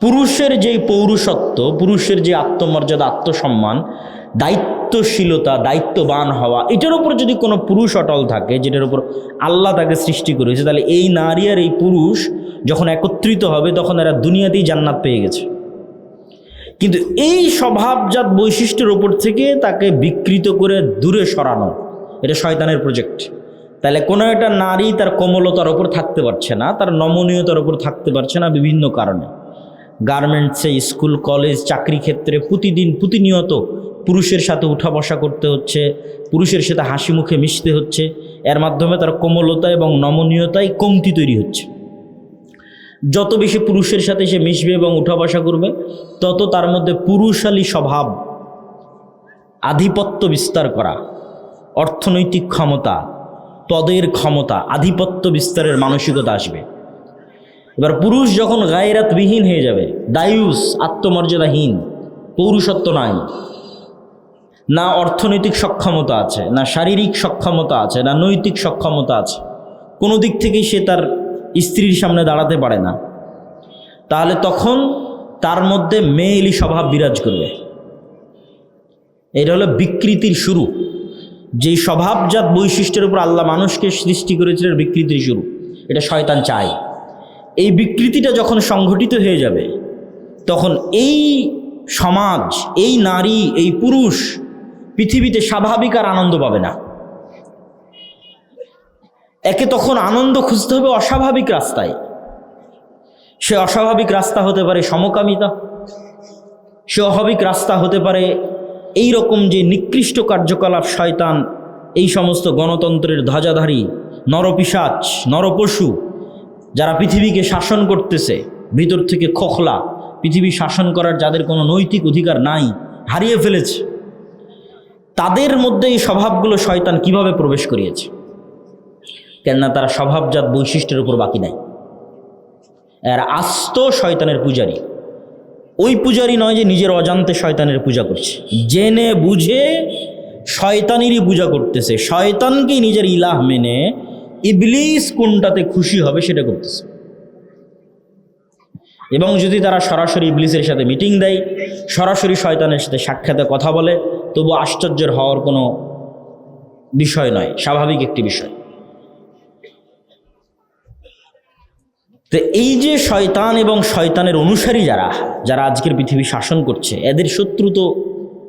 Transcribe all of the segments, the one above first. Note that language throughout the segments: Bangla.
পুরুষের যেই পৌরুষত্ব, পুরুষের যে আত্মমর্যাদা, আত্মসম্মান, দায়িত্বশীলতা, দায়িত্ববান হওয়া, এটার উপর যদি কোনো পুরুষ অটল থাকে, যেটার উপর আল্লাহ তাকে সৃষ্টি করেছে, তাহলে এই নারী আর এই পুরুষ যখন একত্রিত হবে তখন এরা দুনিয়াতেই জান্নাত পেয়ে গেছে। কিন্তু এই স্বভাবজাত বৈশিষ্ট্যের ওপর থেকে তাকে বিকৃত করে দূরে সরানো, এটা শয়তানের প্রজেক্ট। তাহলে কোনো একটা নারী তার কোমলতার ওপর থাকতে পারছে না, তার নমনীয়তার ওপর থাকতে পারছে না বিভিন্ন কারণে। গার্মেন্টসে, স্কুল, কলেজ, চাকরি ক্ষেত্রে প্রতিনিয়ত পুরুষের সাথে উঠা বসা করতে হচ্ছে, পুরুষের সাথে হাসি মুখে মিশতে হচ্ছে। এর মাধ্যমে তার কোমলতা এবং নমনীয়তায় কমতি তৈরি হচ্ছে। যত বেশি পুরুষের সাথে সে মিশবে এবং উঠা বসা করবে, তত তার মধ্যে পুরুষালী স্বভাব, আধিপত্য বিস্তার করা, অর্থনৈতিক ক্ষমতা, পদের ক্ষমতা, আধিপত্য বিস্তারের মানসিকতা আসবে। এবার পুরুষ যখন গায়রাতবিহীন হয়ে যাবে, দায়ুস, আত্মমর্যাদাহীন, পৌরুষত্ব নাই, না অর্থনৈতিক সক্ষমতা আছে, না শারীরিক সক্ষমতা আছে, না নৈতিক সক্ষমতা আছে, কোনো দিক থেকেই সে তার স্ত্রীর সামনে দাঁড়াতে পারে না, তাহলে তখন তার মধ্যে মেয়েলি স্বভাব বিরাজ করবে। এটা হলো বিকৃতির শুরু। যেই স্বভাবজাত বৈশিষ্ট্যের উপর আল্লাহ মানুষকে সৃষ্টি করেছিলেন, বিকৃতির শুরু। এটা শয়তান চায়। এই বিকৃতিটা যখন সংঘটিত হয়ে যাবে, তখন এই সমাজ, এই নারী, এই পুরুষ পৃথিবীতে স্বাভাবিক আর আনন্দ পাবে না। একে তখন আনন্দ খুঁজতে হবে অস্বাভাবিক রাস্তায়। সে অস্বাভাবিক রাস্তা হতে পারে সমকামিতা, সে অস্বাভাবিক রাস্তা হতে পারে এই রকম যে নিকৃষ্ট কার্যকলাপ শয়তান এই সমস্ত গণতন্ত্রের ধ্বজাধারী নরপিশাচ, নরপশু যারা পৃথিবীকে শাসন করতেছে, ভিতর থেকে খোখলা, পৃথিবী শাসন করার যাদের কোনো নৈতিক অধিকার নাই, হারিয়ে ফেলেছে, তাদের মধ্যে এই স্বভাবগুলো শয়তান কিভাবে প্রবেশ করিয়েছে? কেননা তারা স্বভাবজাত বৈশিষ্ট্যের উপর বাকি নাই। এর আস্ত শয়তানের পূজারী। ওই পূজারী নয় যে নিজের অজান্তে শয়তানের পূজা করছে, জেনে বুঝে শয়তানেরই পূজা করতেছে, শয়তানকেই নিজের ইলাহ মেনে ইবলিস কোনটাতে খুশি হবে সেটা করতেছে। এবং যদি তারা সরাসরি ইবলিসের সাথে মিটিং দেয়, সরাসরি শয়তানের সাথে সাক্ষাতে কথা বলে, তবু আশ্চর্যের হওয়ার কোনো বিষয় নয়, স্বাভাবিক একটি বিষয়। তো এই যে শয়তান এবং শয়তানের অনুসারী যারা আজকের পৃথিবী শাসন করছে, এদের শত্রু তো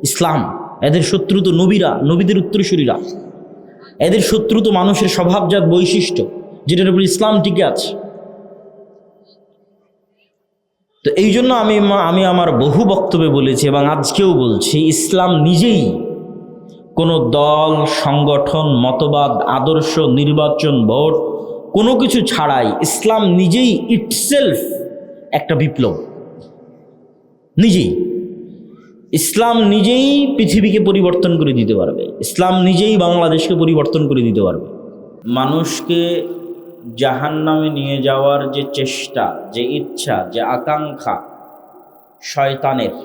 ইসলাম, এদের শত্রু তো নবীরা, নবীদের উত্তরসূরীরা, এদের শত্রু তো মানুষের স্বভাবজাত বৈশিষ্ট্য যেটার উপর ইসলাম টিকে আছে। তো এই জন্য আমি আমার বহু বক্তব্যে বলেছি এবং আজকেও বলছি, ইসলাম নিজেই কোনো দল, সংগঠন, মতবাদ, আদর্শ, নির্বাচন, ভোট কোনো কিছু ছাড়াই ইসলাম নিজেই ইটসেলফ একটা বিপ্লব। নিজেই ইসলাম নিজেই পৃথিবীকে পরিবর্তন করে দিতে পারবে, ইসলাম নিজেই বাংলাদেশকে পরিবর্তন করে দিতে পারবে। মানুষকে জাহান্নামে নিয়ে যাওয়ার যে চেষ্টা, যে ইচ্ছা, যে আকাঙ্ক্ষা শয়তানের,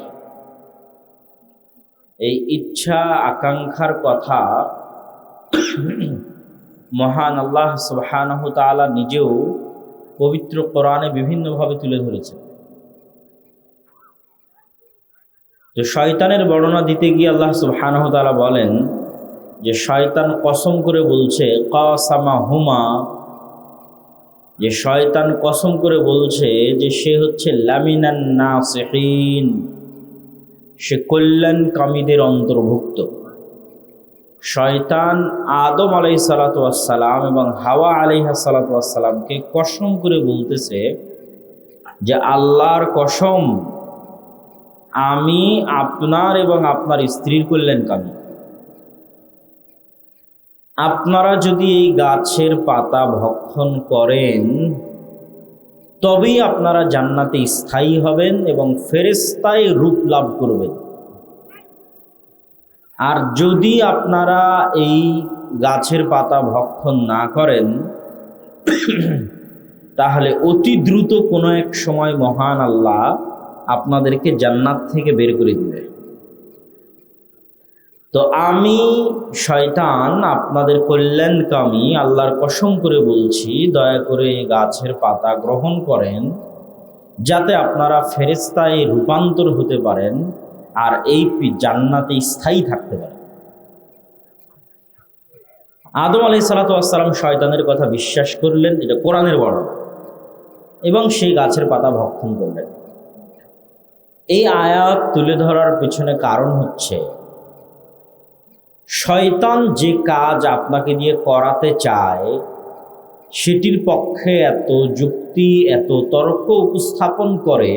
এই ইচ্ছা আকাঙ্ক্ষার কথা মহান আল্লাহ সুবহানাহু তাআলা নিজেও পবিত্র কোরআনে বিভিন্নভাবে তুলে ধরেছেন। তো শয়তানের বর্ণনা দিতে গিয়ে আল্লাহ সুবহানাহু তাআলা বলেন যে শয়তান কসম করে বলছে, কাসামাহুমা, যে শয়তান কসম করে বলছে যে সে হচ্ছে লামিনান নাসিহিন, সে কল্যাণকামীদের অন্তর্ভুক্ত। শয়তান আদম আলাইহিসসালাতু ওয়াসসালাম এবং হাওয়া আলাইহিসসালাতু ওয়াসসালামকে কসম করে বলতেছে যে আল্লাহর কসম, আমি আপনার এবং আপনার স্ত্রীর কল্যাণকামী। আপনারা যদি এই গাছের পাতা ভক্ষণ করেন তবেই আপনারা জান্নাতে স্থায়ী হবেন এবং ফেরেশতায় রূপ লাভ করবেন। আর যদি আপনারা এই গাছের পাতা ভক্ষণ না করেন তাহলে অতি দ্রুত কোনো এক সময় মহান আল্লাহ আপনাদেরকে জান্নাত থেকে বের করে দিবে। তো আমি শয়তান আপনাদের কল্যাণকামী, আল্লাহর কসম করে বলছি, দয়া করে গাছের পাতা গ্রহণ করেন যাতে আপনারা ফেরেশতায় রূপান্তর হতে পারেন আর এই জান্নাতে স্থায়ী থাকতে পারেন। আদম আলাইহিস সালাতু ওয়াস সালাম শয়তানের কথা বিশ্বাস করলেন, এটা কোরআনের বর্ণনা, এবং সেই গাছের পাতা ভক্ষণ করলেন। এই আয়াত তুলে ধরার পেছনে কারণ হচ্ছে, শয়তান যে কাজ আপনাকে দিয়ে করাতে চায় সেটির পক্ষে এত যুক্তি, এত তর্ক উপস্থাপন করে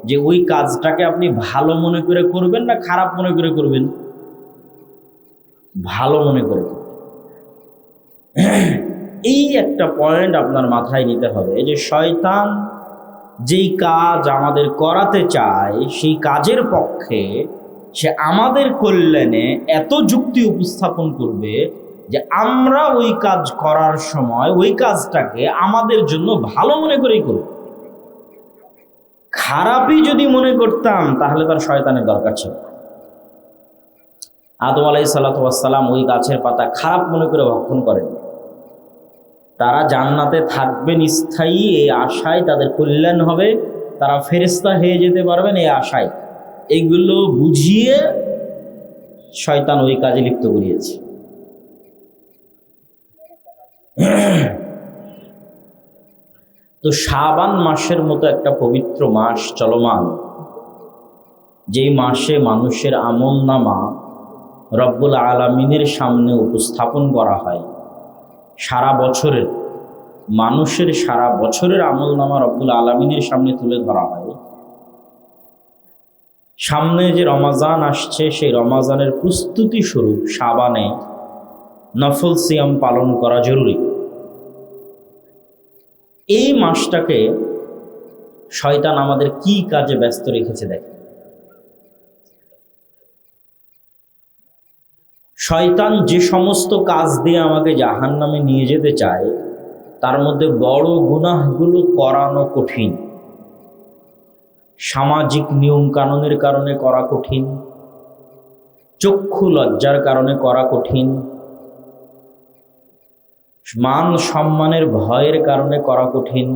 যে ওই কাজটাকে আপনি ভালো মনে করে করবেন না খারাপ মনে করে করবেন? ভালো মনে করে করবেন। এই একটা পয়েন্ট আপনার মাথায় নিতে হবে যে শয়তান যেই কাজ আমাদের করাতে চায় সেই কাজের পক্ষে সে আমাদের কল্যাণে এত যুক্তি উপস্থাপন করবে যে আমরা ওই কাজ করার সময় ওই কাজটাকে আমাদের জন্য ভালো মনে করেই করব। খারাপই যদি মনে করতাম তাহলে তার শয়তানের দরকার ছিল। আদম আলাইহিস সালাতু ওয়াস সালাম ওই গাছের পাতা খারাপ মনে করে ভক্ষণ করেন। তারা জান্নাতে থাকবেন স্থায়ী এই আশায়, তাদের কল্যাণ হবে, তারা ফেরেশতা হয়ে যেতে পারবেন এই আশায়। এইগুলো বুঝিয়ে শয়তান ওই কাজে লিপ্ত করিয়েছে। তো শাবান মাসের মতো একটা পবিত্র মাস চলমান, যেই মাসে মানুষের আমলনামা রব্বুল আলামিনের সামনে উপস্থাপন করা হয়, সারা বছরের মানুষের সারা বছরের আমলনামা রব্বুল আলামিনের সামনে তুলে ধরা হয়। সামনে যে রমাজান আসছে সেই রমাজানের প্রস্তুতি স্বরূপ শাবানে নফল সিয়াম পালন করা জরুরি। এই মাসটাকে শয়তান আমাদের কি কাজে ব্যস্ত রেখেছে দেখেন। শয়তান যে সমস্ত কাজ দিয়ে আমাকে জাহান্নামে নিয়ে যেতে চায় তার মধ্যে বড় গুনাহগুলো করানো কঠিন। সামাজিক নিয়ম কানুনের কারণে করা কঠিন, চক্ষু লজ্জার কারণে করা কঠিন, মান সম্মানের ভয়ের কারণে করা কঠিন।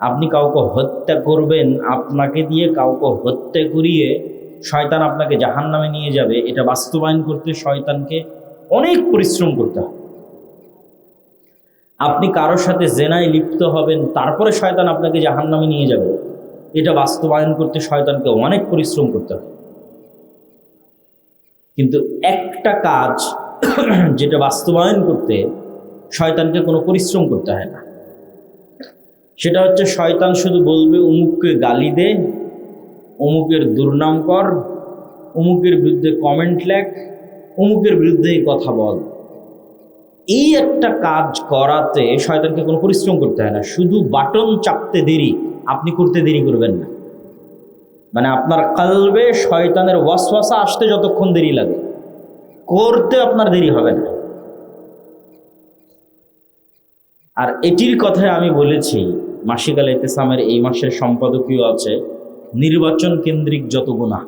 আপনি কাউকে হত্যা করবেন, আপনাকে দিয়ে কাউকে হত্যা করিয়ে শয়তান আপনাকে জাহান্নামে নিয়ে যাবে, এটা বাস্তবায়ন করতে শয়তানকে অনেক পরিশ্রম করতে হবে। আপনি কারোর সাথে জেনায় লিপ্ত হবেন, তারপরে শয়তান আপনাকে জাহান্নামে নিয়ে যাবে, এটা বাস্তবায়ন করতে শয়তানকে অনেক পরিশ্রম করতে হবে। কিন্তু একটা কাজ যেটা বাস্তবায়ন করতে শয়তানকে কোনো পরিশ্রম করতে হয় না, সেটা হচ্ছে শয়তান শুধু বলবে অমুককে গালি দে, অমুকের দুর্নাম কর, অমুকের বিরুদ্ধে কমেন্ট লেখ, অমুকের বিরুদ্ধে কথা বল। এই একটা কাজ করাতে শয়তানকে কোনো পরিশ্রম করতে হয় না, শুধু বাটন চাপতে দেরি, আপনি করতে দেরি করবেন না। মানে আপনার কলবে শয়তানের ওয়াসওয়াসা আসতে যতক্ষণ দেরি লাগে, করতে আপনার দেরি হবে না। আর এটির কথায় আমি বলেছি, মাসিক আল ইতিসামের এই মাসের সম্পাদকীয় আছে নির্বাচন কেন্দ্রিক যত গুনাহ।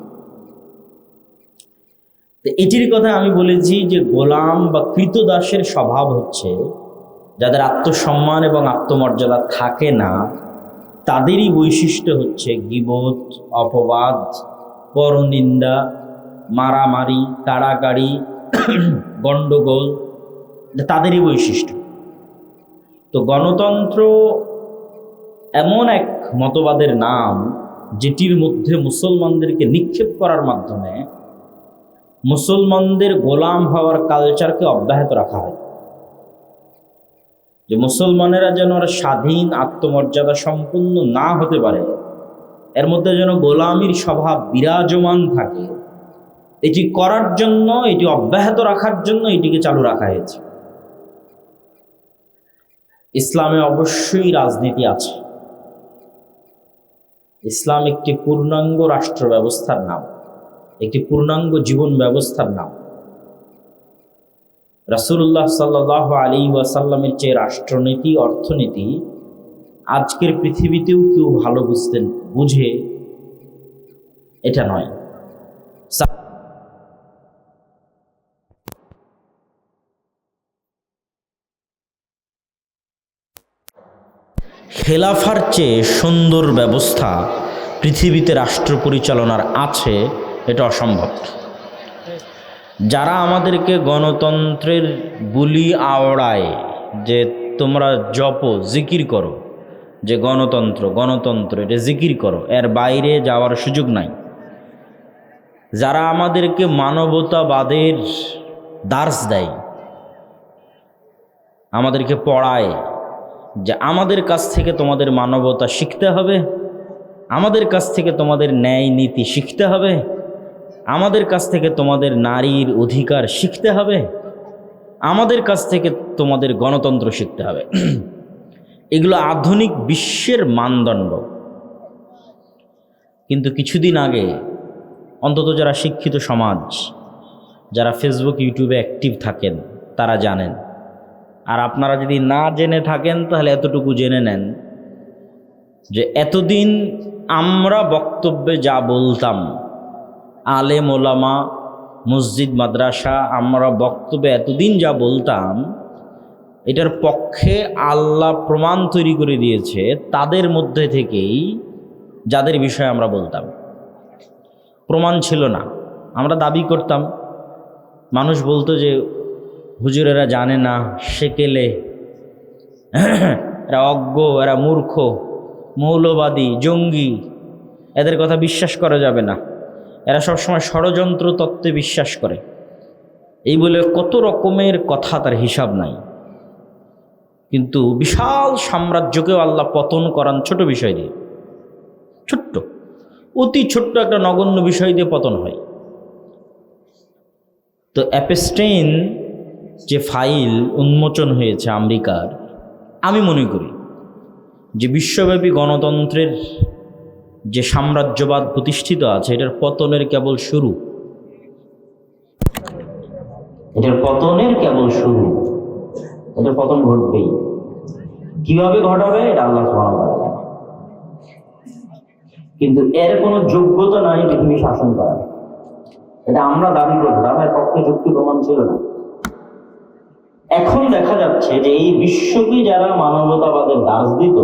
তো এটির কথা আমি বলেছি যে গোলাম বা কৃতদাসের স্বভাব হচ্ছে যাদের আত্মসম্মান এবং আত্মমর্যাদা থাকে না, তাদেরই বৈশিষ্ট্য হচ্ছে গীবত, অপবাদ, পরনিন্দা, মারামারি, কাড়াকাড়ি, গণ্ডগোল, তাদেরই বৈশিষ্ট্য। তো গণতন্ত্র এমন এক মতবাদের নাম যেটির মধ্যে মুসলমানদেরকে নিক্ষেপ করার মাধ্যমে মুসলমানদের গোলাম হওয়ার কালচারকে অব্যাহত রাখা হয়, যে মুসলমানেরা যেন স্বাধীন আত্মমর্যাদা সম্পন্ন না হতে পারে, এর মধ্যে যেন গোলামির স্বভাব বিরাজমান থাকে। এটি করার জন্য, এটি অব্যাহত রাখার জন্য এটিকে চালু রাখা হয়েছে। ইসলামে অবশ্যই রাজনীতি আছে। ইসলাম একটি পূর্ণাঙ্গ রাষ্ট্র ব্যবস্থার নাম, একটি পূর্ণাঙ্গ জীবন ব্যবস্থার নাম। রাসূলুল্লাহ সাল্লাল্লাহু আলাইহি ওয়াসাল্লামের চেয়ে রাষ্ট্রনীতি, অর্থনীতি আজকের পৃথিবীতেও কেউ ভালো বুঝে এটা নয়। খেলাফার চেয়ে সুন্দর ব্যবস্থা পৃথিবীতে রাষ্ট্র পরিচালনার আছে, এটা অসম্ভব। যারা আমাদেরকে গণতন্ত্রের বুলি আওড়ায় যে তোমরা জপো, জিকির করো, যে গণতন্ত্র গণতন্ত্র এটা জিকির করো, এর বাইরে যাওয়ার সুযোগ নাই। যারা আমাদেরকে মানবতাবাদের দার্স দেয়, আমাদেরকে পড়ায় যে আমাদের কাছ থেকে তোমাদের মানবতা শিখতে হবে, আমাদের কাছ থেকে তোমাদের ন্যায় নীতি শিখতে হবে, আমাদের কাছ থেকে তোমাদের নারীর অধিকার শিখতে হবে, আমাদের কাছ থেকে তোমাদের গণতন্ত্র শিখতে হবে, এগুলো আধুনিক বিশ্বের মানদণ্ড। কিন্তু কিছুদিন আগে অন্তত যারা শিক্ষিত সমাজ, যারা ফেসবুক ইউটিউবে অ্যাক্টিভ থাকেন তারা জানেন। আর আপনারা যদি না জেনে থাকেন তাহলে এতটুকু জেনে নেন যে এতদিন আমরা বক্তব্যে যা বলতাম, আলেম ওলামা মসজিদ মাদ্রাসা, আমরা বক্তব্যে এতদিন যা বলতাম, এটার পক্ষে আল্লাহ প্রমাণ তৈরি করে দিয়েছে তাদের মধ্যে থেকেই যাদের বিষয়ে আমরা বলতাম। প্রমাণ ছিল না, আমরা দাবি করতাম, মানুষ বলতো যে হুজুরেরা জানে না, সেকেলে, এরা অজ্ঞ, এরা মূর্খ, মৌলবাদী, জঙ্গি, এদের কথা বিশ্বাস করা যাবে না, এরা সবসময় ষড়যন্ত্র তত্ত্বে বিশ্বাস করে, এই বলে কত রকমের কথা, তার হিসাব নাই। কিন্তু বিশাল সাম্রাজ্যকেও আল্লাহ পতন করান ছোট বিষয় দিয়ে, ছোট্ট, অতি ছোট্ট একটা নগণ্য বিষয় দিয়ে পতন হয়। তো অ্যাপস্টেইন যে ফাইল উন্মোচন হয়েছে আমেরিকার, আমি মনে করি যে বিশ্বব্যাপী গণতন্ত্রের যে সাম্রাজ্যবাদ প্রতিষ্ঠিত আছে, এটার পতনের কেবল শুরু, এটার পতনের কেবল শুরু। এটার পতন ঘটবেই, কিভাবে ঘটাবে এটা আল্লাহ সুবহানাহু ওয়া তাআলা জানেন। কিন্তু এর কোনো যোগ্যতা নাই পৃথিবী শাসন করার, এটা আমরা দাবি করতাম, এর পক্ষে যুক্তি প্রমাণ ছিল না। এখন দেখা যাচ্ছে যে এই বিশ্বকে যারা মানবতাবাদের দাস দিত,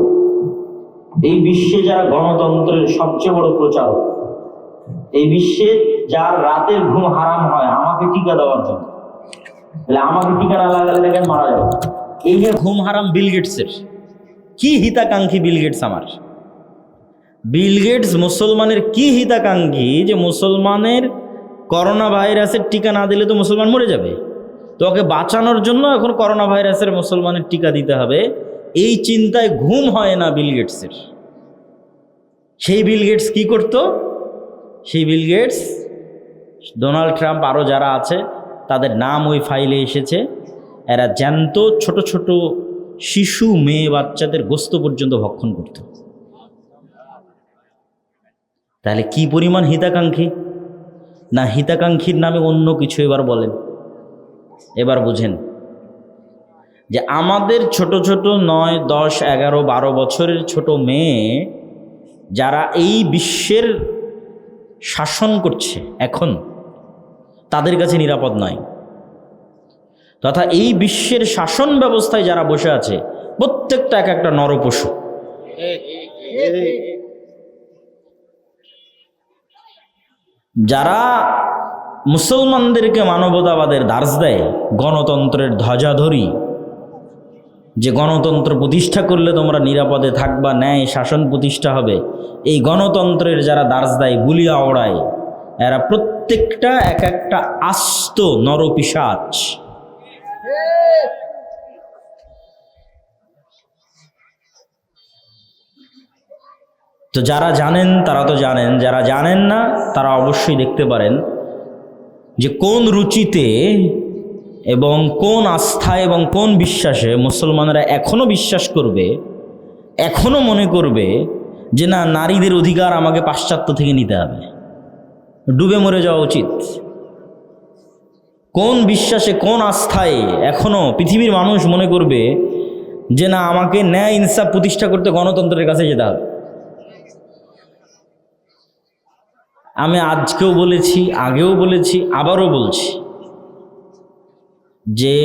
এই বিশ্বে যারা গণতন্ত্রের সবচেয়ে বড় প্রচারক, এই বিশ্বে যার রাতের ঘুম হারাম হয় আমাকে টিকা দেওয়ার জন্য, তাহলে আমাকে টিকা না লাগালে দেখেন মারা যাবে, এই যে ঘুম হারাম বিল গেটসের, কি হিতাকাঙ্ক্ষী বিল গেটস! আমার বিল গেটস মুসলমানের কি হিতাকাঙ্ক্ষী যে মুসলমানের করোনা ভাইরাসের টিকা না দিলে তো মুসলমান মরে যাবে, তো ওকে বাঁচানোর জন্য এখন করোনা ভাইরাসের মুসলমানের টিকা দিতে হবে, এই চিন্তায় ঘুম হয় না বিল গেটসের। সেই বিল গেটস কি করত? সেই বিল গেটস, ডোনাল্ড ট্রাম্প, আরও যারা আছে তাদের নাম ওই ফাইলে এসেছে, এরা জ্যান্ত ছোট ছোট শিশু মেয়ে বাচ্চাদের গোস্ত পর্যন্ত ভক্ষণ করত। তাহলে কি পরিমাণ হিতাকাঙ্ক্ষী! না হিতাকাঙ্ক্ষীর নামে অন্য কিছু এবার বলেন। এবার বুঝেন যে আমাদের ছোট ছোট 9, 10, 11, 12 বছরের ছোট মেয়ে যারা এই বিশ্বের শাসন করছে এখন, তাদের কাছে নিরাপদ নয়। তথা এই বিশ্বের শাসন ব্যবস্থায় যারা বসে আছে প্রত্যেকটা এক একটা নরপশু। যারা মুসলমানদেরকে মানবতাবাদের দার্স দেয়, গণতন্ত্রের ধ্বজাধরি, যে গণতন্ত্র প্রতিষ্ঠা করলে তোমরা নিরাপদে থাকবা, ন্যায় শাসন প্রতিষ্ঠা হবে, এই গণতন্ত্রের যারা দার্স দেয়, বুলিয়া ওড়ায়, এরা প্রত্যেকটা এক একটা আস্ত নরপিশাচ। তো যারা জানেন তারা তো জানেন, যারা জানেন না তারা অবশ্যই দেখতে পারেন যে কোন রুচিতে এবং কোন আস্থায় এবং কোন বিশ্বাসে মুসলমানরা এখনও বিশ্বাস করবে, এখনও মনে করবে যে না, নারীদের অধিকার আমাকে পাশ্চাত্য থেকে নিতে হবে, ডুবে মরে যাওয়া উচিত। কোন বিশ্বাসে, কোন আস্থায় এখনও পৃথিবীর মানুষ মনে করবে যে না, আমাকে ন্যায় ইনসাফ প্রতিষ্ঠা করতে গণতন্ত্রের কাছে যেতে হবে। আমি আজকেও বলেছি, আগেও বলেছি, আবারও বলছি যে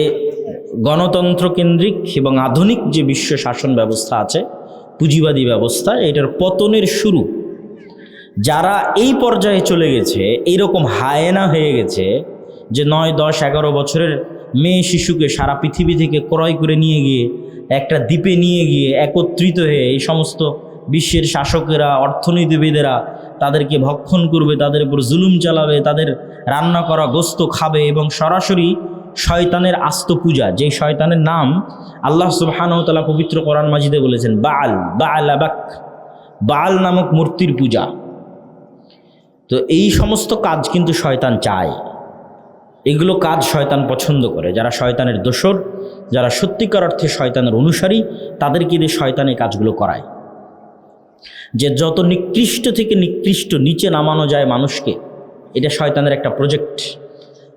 গণতন্ত্র কেন্দ্রিক এবং আধুনিক যে বিশ্ব শাসন ব্যবস্থা আছে, পুঁজিবাদী ব্যবস্থা, এটার পতনের শুরু। যারা এই পর্যায়ে চলে গেছে, এইরকম হায়েনা হয়ে গেছে যে 9, 10, 11 বছরের মেয়ে শিশুকে সারা পৃথিবী থেকে ক্রয় করে নিয়ে গিয়ে একটা দ্বীপে নিয়ে গিয়ে একত্রিত হয়ে এই সমস্ত বিশ্বের শাসকেরা, অর্থনীতিবিদেরা তাদেরকে ভক্ষণ করবে, তাদের উপর জুলুম চালাবে, তাদের রান্না করা গোস্ত খাবে এবং সরাসরি শয়তানের আস্ত পূজা, যেই শয়তানের নাম আল্লাহ সুবহানাহু ওয়া তাআলা পবিত্র কোরআন মাজিদে বলেছেন বাআলাবাক, বাল নামক মূর্তির পূজা। তো এই সমস্ত কাজ কিন্তু শয়তান চায়, এগুলো কাজ শয়তান পছন্দ করে। যারা শয়তানের দোসর, যারা সত্যিকার অর্থে শয়তানের অনুসারী, তাদেরকে দিয়ে শয়তান এই কাজগুলো করায়। যে যত নিকৃষ্ট থেকে নিকৃষ্ট নিচে নামানো যায় মানুষকে, এটা শয়তানের একটা প্রজেক্ট,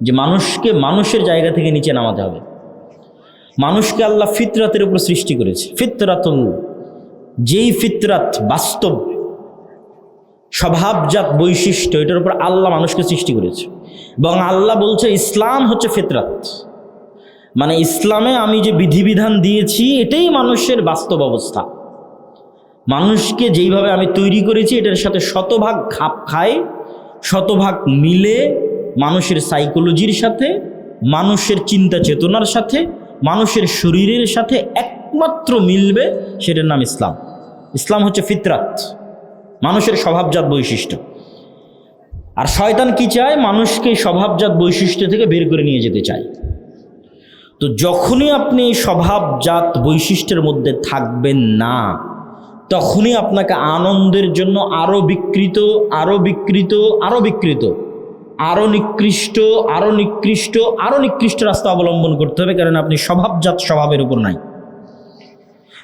যে মানুষকে মানুষের জায়গা থেকে নিচে নামাতে হবে। মানুষকে আল্লাহ ফিতরাতের উপর সৃষ্টি করেছে, ফিতরাতুল, যেই ফিতরাত বাস্তব স্বভাবজাত বৈশিষ্ট্য, এটার উপর আল্লাহ মানুষকে সৃষ্টি করেছে। এবং আল্লাহ বলছে ইসলাম হচ্ছে ফিতরাত, মানে ইসলামে আমি যে বিধিবিধান দিয়েছি এটাই মানুষের বাস্তব অবস্থা। মানুষকে যেইভাবে আমি তৈরি করেছি এটার সাথে শতভাগ খাপ খায়, শতভাগ মিলে, মানুষের সাইকোলজির সাথে, মানুষের চিন্তা চেতনার সাথে, মানুষের শরীরের সাথে একমাত্র মিলবে, সেটার নাম ইসলাম। ইসলাম হচ্ছে ফিতরাত, মানুষের স্বভাবজাত বৈশিষ্ট্য। আর শয়তান কি চায়? মানুষকে স্বভাবজাত বৈশিষ্ট্য থেকে বের করে নিয়ে যেতে চায়। তো যখনই আপনি এই স্বভাবজাত বৈশিষ্ট্যের মধ্যে থাকবেন না, তখনই আপনাকে আনন্দের জন্য আরও বিকৃত, আরও বিকৃত, আরও বিকৃত, আরও নিকৃষ্ট, আরও নিকৃষ্ট, আরও নিকৃষ্ট রাস্তা অবলম্বন করতে হবে, কারণ আপনি স্বভাবজাত স্বভাবের উপর নাই।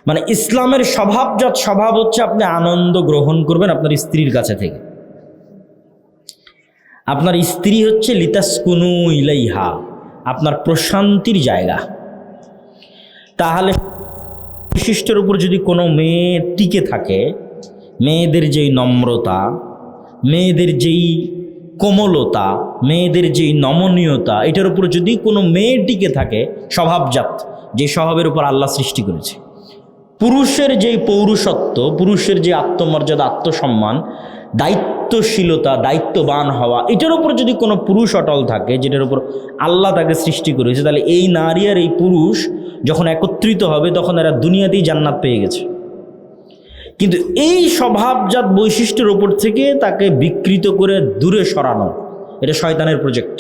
মানে ইসলামের স্বভাবজাত স্বভাব হচ্ছে আপনি আনন্দ গ্রহণ করবেন আপনার স্ত্রীর কাছে থেকে। আপনার স্ত্রী হচ্ছে লিতাসকুনু ইলাইহা, আপনার প্রশান্তির জায়গা। তাহলে বৈশিষ্ট্যের উপর যদি কোনো মেয়ে টিকে থাকে, মেয়েদের যেই নম্রতা, মেয়েদের যেই কোমলতা, মেয়েদের যেই নমনীয়তা, এটার উপর যদি কোনো মেয়ে টিকে থাকে, স্বভাবজাত যে স্বভাবের উপর আল্লাহ সৃষ্টি করেছে, পুরুষের যেই পৌরুষত্ব, পুরুষের যে আত্মমর্যাদা, আত্মসম্মান, দায়িত্বশীলতা, দায়িত্ববান হওয়া, এটার উপর যদি কোনো পুরুষ অটল থাকে, যেটার উপর আল্লাহ তাকে সৃষ্টি করেছে, তাহলে এই নারী আর এই পুরুষ যখন একত্রিত হবে তখন এরা দুনিয়াতেই জান্নাত পেয়ে গেছে। কিন্তু এই স্বভাবজাত বৈশিষ্ট্যের ওপর থেকে তাকে বিকৃত করে দূরে সরানো, এটা শয়তানের প্রজেক্ট।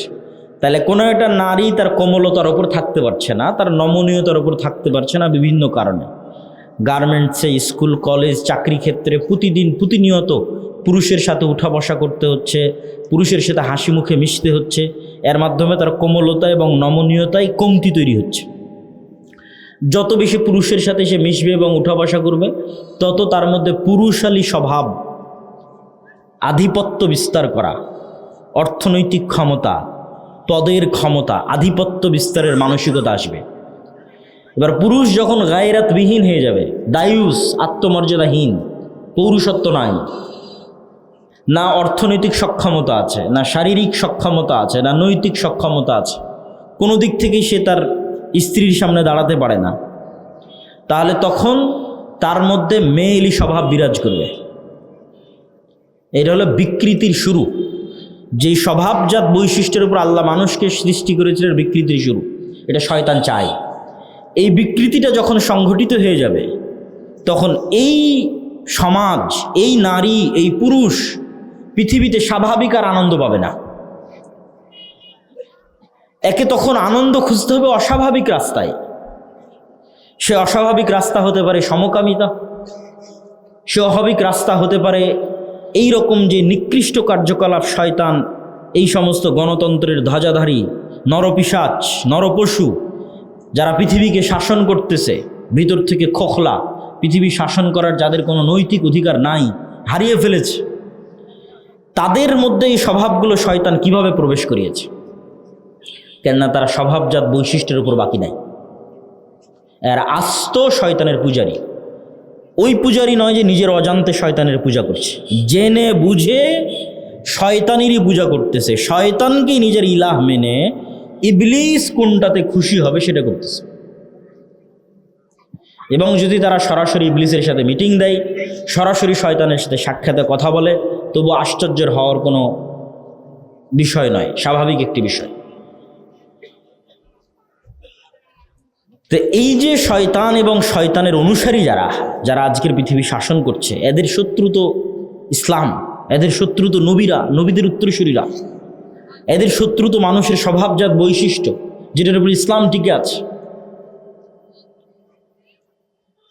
তাহলে কোনো একটা নারী তার কোমলতার ওপর থাকতে পারছে না, তার নমনীয়তার ওপর থাকতে পারছে না বিভিন্ন কারণে। গার্মেন্টসে, স্কুল, কলেজ, চাকরি ক্ষেত্রে প্রতিনিয়ত পুরুষের সাথে উঠা বসা করতে হচ্ছে, পুরুষের সাথে হাসি মুখে মিশতে হচ্ছে, এর মাধ্যমে তার কোমলতা এবং নমনীয়তায় কমতি তৈরি হচ্ছে। যত বেশি পুরুষের সাথে সে মিশবে এবং উঠা বসা করবে, তত তার মধ্যে পুরুষালী স্বভাব, আধিপত্য বিস্তার করা, অর্থনৈতিক ক্ষমতা, পদের ক্ষমতা, আধিপত্য বিস্তারের মানসিকতা আসবে। এবার পুরুষ যখন গায়রাতবিহীন হয়ে যাবে, দায়ুস, আত্মমর্যাদাহীন, পৌরুষত্ব নাই, না অর্থনৈতিক সক্ষমতা আছে, না শারীরিক সক্ষমতা আছে, না নৈতিক সক্ষমতা আছে, কোনো দিক থেকেই সে তার স্ত্রীর সামনে দাঁড়াতে পারে না, তাহলে তখন তার মধ্যে মেয়েলি স্বভাব বিরাজ করবে। এটা হলো বিকৃতির শুরু। যেই স্বভাবজাত বৈশিষ্ট্যের উপর আল্লাহ মানুষকে সৃষ্টি করেছিলেন, বিকৃতির শুরু, এটা শয়তান চায়। এই বিকৃতিটা যখন সংঘটিত হয়ে যাবে, তখন এই সমাজ, এই নারী, এই পুরুষ পৃথিবীতে স্বাভাবিক আর আনন্দ পাবে না। একে তখন আনন্দ খুঁজতে হবে অস্বাভাবিক রাস্তায়। সে অস্বাভাবিক রাস্তা হতে পারে সমকামিতা, সে অস্বাভাবিক রাস্তা হতে পারে এই রকম যে নিকৃষ্ট কার্যকলাপ শয়তান এই সমস্ত গণতন্ত্রের ধ্বজাধারী নরপিশাচ, নরপশু যারা পৃথিবীকে শাসন করতেছে, ভিতর থেকে খোখলা, পৃথিবী শাসন করার যাদের কোনো নৈতিক অধিকার নাই, হারিয়ে ফেলেছে, তাদের মধ্যে এই স্বভাবগুলো শয়তান কিভাবে প্রবেশ করিয়েছে? কেননা তারা স্বভাবজাত বৈশিষ্ট্যের উপর বাকি নাই। এর আস্ত শয়তানের পূজারী। ওই পূজারী নয় যে নিজের অজান্তে শয়তানের পূজা করছে, জেনে বুঝে শয়তানেরই পূজা করতেছে, শয়তানকে নিজের ইলাহ মেনে ইবলিস কোনটাতে খুশি হবে সেটা করতেছে। এবং যদি তারা সরাসরি ইবলিসের সাথে মিটিং দেয়, সরাসরি শয়তানের সাথে সাক্ষাতে কথা বলে, তবু আশ্চর্যের হওয়ার কোনো বিষয় নয়, স্বাভাবিক একটি বিষয়। তো এই যে শয়তান এবং শয়তানের অনুসারী যারা যারা আজকের পৃথিবী শাসন করছে, এদের শত্রু তো ইসলাম, এদের শত্রু তো নবীরা, নবীদের উত্তরসূরিরা, এদের শত্রু তো মানুষের স্বভাবজাত বৈশিষ্ট্য যেটার উপর ইসলাম টিকে আছে।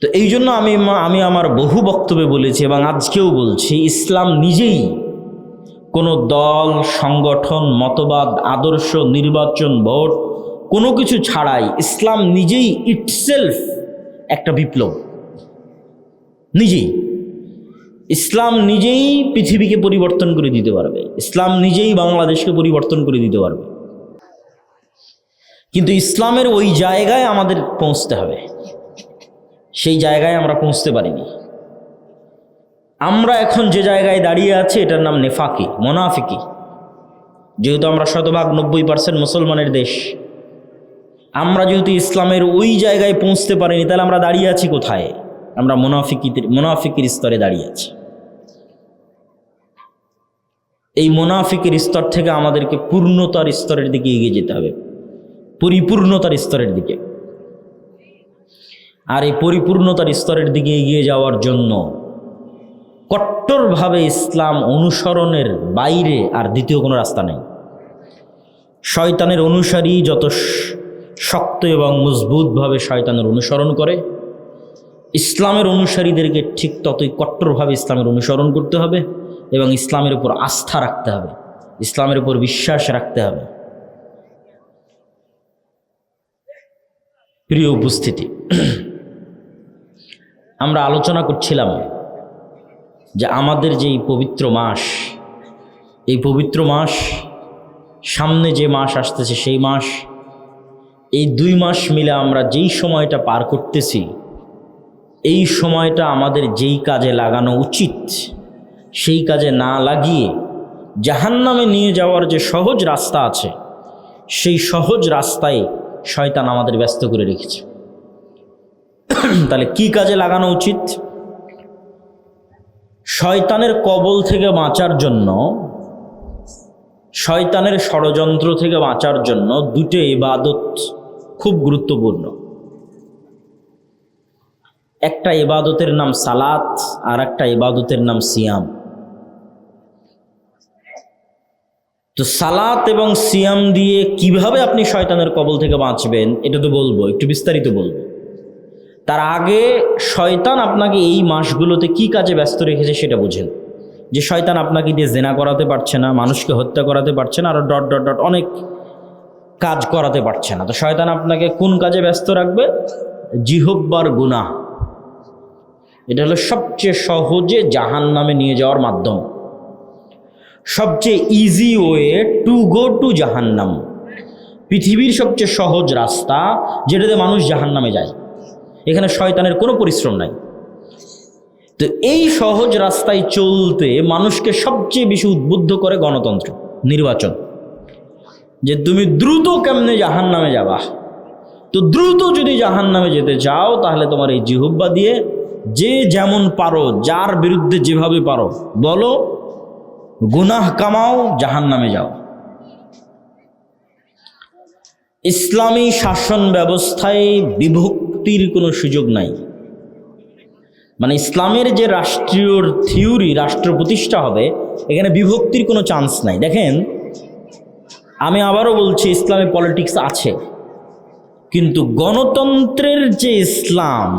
তো এই জন্য আমি আমার বহু বক্তব্যে বলেছি এবং আজকেও বলছি, ইসলাম নিজেই কোনো দল, সংগঠন, মতবাদ, আদর্শ, নির্বাচন, ভোট কোনো কিছু ছাড়াই ইসলাম নিজেই ইটসেলফ একটা বিপ্লব। নিজেই ইসলাম নিজেই পৃথিবীকে পরিবর্তন করে দিতে পারবে, ইসলাম নিজেই বাংলাদেশকে পরিবর্তন করে দিতে পারবে। কিন্তু ইসলামের ওই জায়গায় আমাদের পৌঁছতে হবে, সেই জায়গায় আমরা পৌঁছতে পারিনি। আমরা এখন যে জায়গায় দাঁড়িয়ে আছি এটার নাম নেফাকি, মোনাফিকি। যেহেতু আমরা শতভাগ 90% মুসলমানের দেশ, আমরা যেহেতু ইসলামের ওই জায়গায় পৌঁছতে পারিনি, তাহলে আমরা দাঁড়িয়ে আছি কোথায়? আমরা মোনাফিকির স্তরে দাঁড়িয়ে আছি। এই মোনাফিকের স্তর থেকে আমাদেরকে পূর্ণতার স্তরের দিকে এগিয়ে যেতে হবে, পরিপূর্ণতার স্তরের দিকে। আর এই পরিপূর্ণতার স্তরের দিকে এগিয়ে যাওয়ার জন্য কট্টরভাবে ইসলাম অনুসরণের বাইরে আর দ্বিতীয় কোনো রাস্তা নেই। শয়তানের অনুসারী যত শক্ত এবং মজবুতভাবে শয়তানের অনুসরণ করে, ইসলামের অনুসারীদেরকে ঠিক ততই কট্টরভাবে ইসলামের অনুসরণ করতে হবে এবং ইসলামের উপর আস্থা রাখতে হবে, ইসলামের উপর বিশ্বাস রাখতে হবে। প্রিয় উপস্থিতি, আমরা আলোচনা করছিলাম যে আমাদের যে এই পবিত্র মাস, এই পবিত্র মাস, সামনে যে মাস আসতেছে সেই মাস, এই 2 মাস মিলে আমরা যেই সময়টা পার করতেছি, এই সময়টা আমাদের যেই কাজে লাগানো উচিত সেই কাজে না লাগিয়ে জাহান্নামে নিয়ে যাওয়ার যে সহজ রাস্তা আছে, সেই সহজ রাস্তায় শয়তান আমাদের ব্যস্ত করে রেখেছে। তাহলে কি কাজে লাগানো উচিত? শয়তানের কবল থেকে বাঁচার জন্য, শয়তানের ষড়যন্ত্র থেকে বাঁচার জন্য 2টি ইবাদত খুব গুরুত্বপূর্ণ। একটা ইবাদতের নাম সালাত, আর একটা ইবাদতের নাম সিয়াম। তো সালাত এবং সিয়াম দিয়ে কিভাবে আপনি শয়তানের কবল থেকে বাঁচবেন এটা তো বলবো, একটু বিস্তারিত বলবো। তার আগে শয়তান আপনাকে এই মাসগুলোতে কি কাজে ব্যস্ত রেখেছে সেটা বুঝেন। যে শয়তান আপনাকে দিয়ে জেনা করাতে পারছে না, মানুষকে হত্যা করাতে পারছে না, আর ডট ডট ডট অনেক কাজ করাতে পারছে না। তো শয়তান আপনাকে কোন কাজে ব্যস্ত রাখবে? জিহব্বার গুনাহ। এটা হলো সবচেয়ে সহজে জাহান্নামে নিয়ে যাওয়ার মাধ্যম, সবচেয়ে easy way to go to জাহান্নাম। পৃথিবীর সবচেয়ে সহজ রাস্তা যেটাতে মানুষ জাহান্নামে যায়, এখানে শয়তানের কোনো পরিশ্রম নাই। তো এই সহজ রাস্তায় চলতে মানুষকে সবচেয়ে বেশি উদ্বুদ্ধ করে গণতন্ত্র, নির্বাচন। যে তুমি দ্রুত কেমনে জাহান্নামে যাবা, তো দ্রুত যদি জাহান্নামে যেতে চাও তাহলে তোমার এই জিহ্বা দিয়ে যে যেমন পারো, যার বিরুদ্ধে যেভাবে পারো বলো, গুনাহ কামাও, জাহান্নামে যাও। ইসলামী শাসন ব্যবস্থায় বিভক্তির কোনো সুযোগ নাই। মানে ইসলামের যে রাষ্ট্রীয় থিওরি, রাষ্ট্র প্রতিষ্ঠা হবে, এখানে বিভক্তির কোনো চান্স নাই। দেখেন, আমি আবারও বলছি, ইসলামে পলিটিক্স আছে, কিন্তু গণতন্ত্রের যে ইসলাম,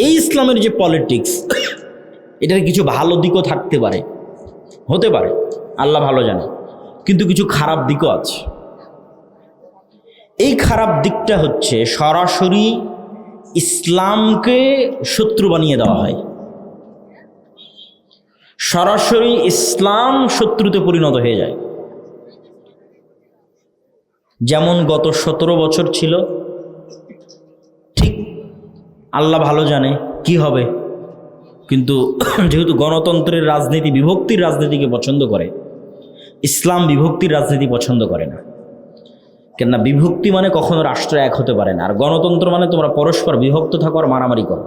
এই ইসলামের যে পলিটিক্স, এটার কিছু ভালো দিকও থাকতে পারে, হতে পারে, আল্লাহ ভালো জানে, কিন্তু কিছু খারাপ দিকও আছে। এই খারাপ দিকটা হচ্ছে সরাসরি ইসলামকে শত্রু বানিয়ে দেওয়া হয়, সরাসরি ইসলাম শত্রুতে পরিণত হয়ে যায়। যেমন গত 17 বছর ছিল, ঠিক আল্লাহ ভালো জানে কি হবে, কিন্তু যেহেতু গণতন্ত্রের রাজনীতি বিভক্তির রাজনীতিকে পছন্দ করে, ইসলাম বিভক্তির রাজনীতি পছন্দ করে না। কেননা বিভক্তি মানে কখনো রাষ্ট্র এক হতে পারে না, আর গণতন্ত্র মানে তোমরা পরস্পর বিভক্ত থাকো আর মারামারি করো।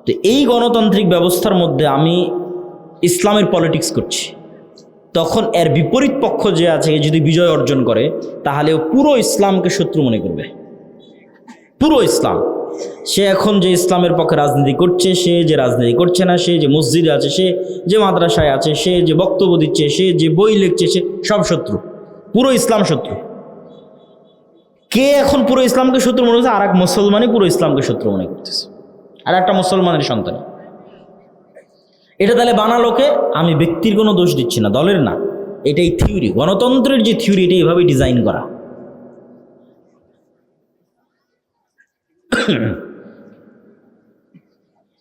তো এই গণতান্ত্রিক ব্যবস্থার মধ্যে আমি ইসলামের পলিটিক্স করছি, তখন এর বিপরীত পক্ষ যে আছে যদি বিজয় অর্জন করে তাহলে ও পুরো ইসলামকে শত্রু মনে করবে, পুরো ইসলাম। সে এখন যে ইসলামের পক্ষে রাজনীতি করছে, সে যে রাজনীতি করছে না, সে যে মসজিদে আছে, সে যে মাদ্রাসায় আছে, সে যে বক্তব্য দিচ্ছে, সে যে বই লিখছে, সে সব শত্রু, পুরো ইসলাম শত্রু। কে এখন পুরো ইসলামকে শত্রু মনে করছে? আর এক মুসলমানই পুরো ইসলামকে শত্রু মনে করতেছে, আর একটা মুসলমানের সন্তান। এটা তাহলে বানালোকে, আমি ব্যক্তির কোনো দোষ দিচ্ছি না, দলের না, এটাই থিওরি, গণতন্ত্রের যে থিওরি এটা এইভাবেই ডিজাইন করা।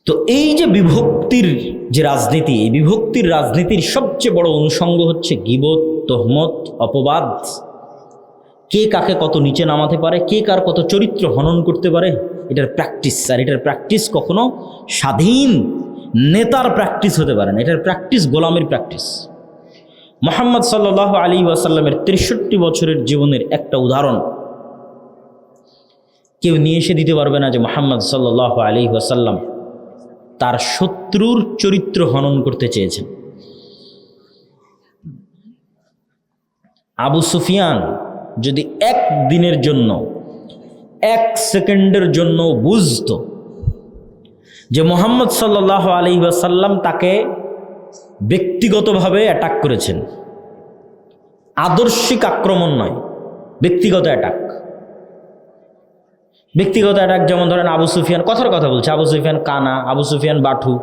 তো এই যে বিভক্তির যে রাজনীতি, এই বিভক্তির রাজনীতির সবচেয়ে বড় অনুষঙ্গ হচ্ছে গীবত, তহমত, অপবাদ। কে কাকে কত নিচে নামাতে পারে, কে কার কত চরিত্র হনন করতে পারে, এটার প্র্যাকটিস। আর এটার প্র্যাকটিস কখনো স্বাধীন নেতার প্র্যাকটিস হতে পারে না, এটার প্র্যাকটিস গোলামের প্র্যাকটিস। মুহাম্মদ সাল্লাল্লাহু আলাইহি ওয়াসাল্লামের 63 বছরের জীবনের একটা উদাহরণ কেউ নিয়ে এসে দিতে পারবে না যে মুহাম্মদ সাল্লাল্লাহু আলাইহি ওয়াসাল্লাম তার শত্রুর চরিত্র হনন করতে চেয়েছেন। আবু সুফিয়ান যদি এক দিনের জন্য, এক সেকেন্ডের জন্য বুঝতো যে মুহাম্মদ সাল্লাল্লাহু আলাইহি ওয়াসাল্লাম তাকে ব্যক্তিগতভাবে অ্যাটাক করেছেন, আদর্শিক আক্রমণ নয়, ব্যক্তিগত অ্যাটাক। ব্যক্তিগত অ্যাটাক যেমন ধরেন আবু সুফিয়ান কথার কথা বলছে, আবু সুফিয়ান কানা, আবু সুফিয়ান বাঠু,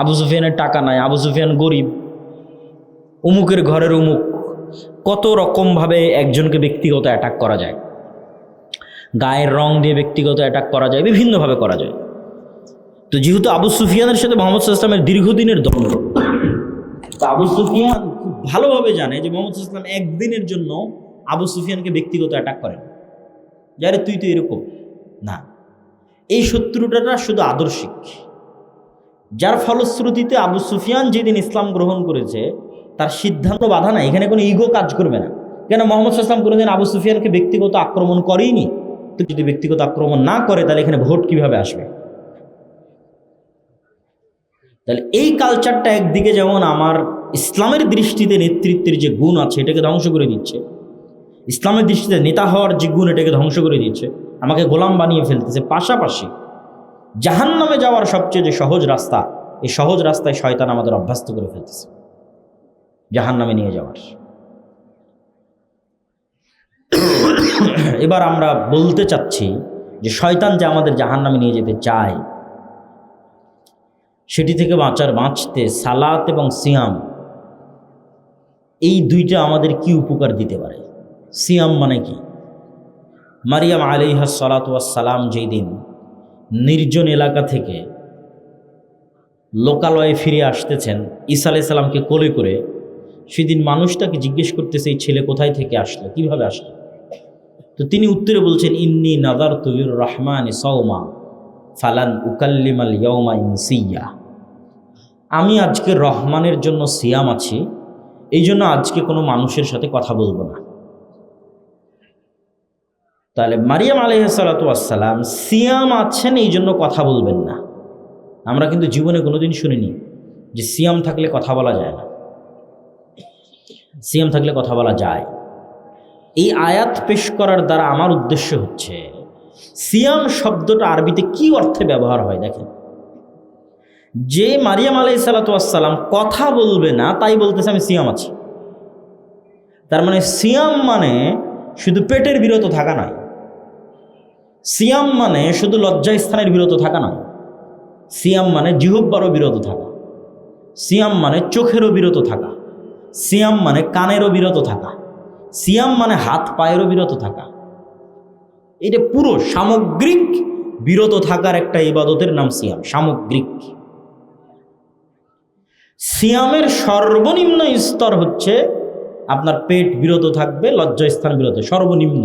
আবু সুফিয়ানের টাকা নাই, আবু সুফিয়ান গরিব, উমুকের ঘরের উমুক, কত রকমভাবে একজনকে ব্যক্তিগত অ্যাটাক করা যায়। গায়ের রং দিয়ে ব্যক্তিগত অ্যাটাক করা যায়, বিভিন্নভাবে করা যায়। তো যেহেতু আবু সুফিয়ানের সাথে মোহাম্মদ সাল্লাল্লাহু আলাইহি ওয়াসাল্লামের দীর্ঘদিনের দ্বন্দ্ব, তো আবু সুফিয়ান খুব ভালোভাবে জানে যে মোহাম্মদ সাল্লাল্লাহু আলাইহি ওয়াসাল্লাম একদিনের জন্য আবু সুফিয়ানকে ব্যক্তিগত অ্যাটাক করেন, যারে তুই তো এরকম না। এই শত্রুটা শুধু আদর্শিক, যার ফলশ্রুতিতে আবু সুফিয়ান যেদিন ইসলাম গ্রহণ করেছে তার সিদ্ধান্ত বাধা নাই, এখানে কোনো ইগো কাজ করবে না। কেন? মোহাম্মদ সাল্লাল্লাহু আলাইহি ওয়াসাল্লাম কোনোদিন আবু সুফিয়ানকে ব্যক্তিগত আক্রমণ করেইনি। তো যদি ব্যক্তিগত আক্রমণ না করে তাহলে এখানে ভোট কিভাবে আসবে? তাহলে এই কালচারটা একদিকে যেমন আমার ইসলামের দৃষ্টিতে নেতৃত্বের যে গুণ আছে এটাকে ধ্বংস করে দিচ্ছে, ইসলামের দৃষ্টিতে নেতা হওয়ার যে গুণ এটাকে ধ্বংস করে দিচ্ছে, আমাকে গোলাম বানিয়ে ফেলতেছে। পাশাপাশি জাহান্নামে যাওয়ার সবচেয়ে যে সহজ রাস্তা, এই সহজ রাস্তায় শয়তান আমাদের অভ্যস্ত করে ফেলতেছে জাহান্নামে নিয়ে যাওয়ার। এবার আমরা বলতে চাচ্ছি যে শয়তান যে আমাদের জাহান্নামে নিয়ে যেতে চায়, সেটি থেকে বাঁচতে সালাত এবং সিয়াম এই দুইটা আমাদের কি উপকার দিতে পারে। সিয়াম মানে কি? মারিয়াম আলাইহিস সালাতু ওয়াস সালাম যেই দিন নির্জন এলাকা থেকে লোকালয়ে ফিরে আসতেছেন ঈসা আলাইহিস সালামকে কোলে করে, সেদিন মানুষ তাকে জিজ্ঞেস করতেছে এই ছেলে কোথায় থেকে আসলো, কিভাবে আসলো? তো তিনি উত্তরে বলছেন, ইন্নী নাযারতু লির রহমানি সাওমা ফালান উকাল্লিমাল ইয়াওমা ইনসিয়া। আমি আজকে রহমানের জন্য সিয়াম আছি, এই জন্য আজকে কোনো মানুষের সাথে কথা বলবো না। তাহলে মারিয়াম আলাইহিস সালাতু ওয়াস সালাম সিয়াম আছেন, এই জন্য কথা বলবেন না। আমরা কিন্তু জীবনে কোনোদিন শুনিনি যে সিয়াম থাকলে কথা বলা যায় না। সিয়াম থাকলে কথা বলা যায়। এই আয়াত পেশ করার দ্বারা আমার উদ্দেশ্য হচ্ছে সিয়াম শব্দটা আরবিতে কি অর্থে ব্যবহার হয় দেখেন। যে মারিয়াম আলাইহিস সালাতু ওয়াস সালাম কথা বলবে না তাই বলতেছে আমি সিয়াম আছি, তার মানে সিয়াম মানে শুধু পেটের বিরত থাকা নয়, সিয়াম মানে শুধু লজ্জাস্থানের বিরত থাকা নয়, সিয়াম মানে জিহ্বারও বিরত থাকা, সিয়াম মানে চোখেরও বিরত থাকা, সিয়াম মানে কানেরও বিরত থাকা, সিয়াম মানে হাত পায়েরও বিরত থাকা। এটা পুরো সামগ্রিক বিরত থাকার একটা ইবাদতের নাম সিয়াম, সামগ্রিক। সিয়ামের সর্বনিম্ন স্তর হচ্ছে আপনার পেট বিরত থাকবে, লজ্জাস্থান বিরত, সর্বনিম্ন,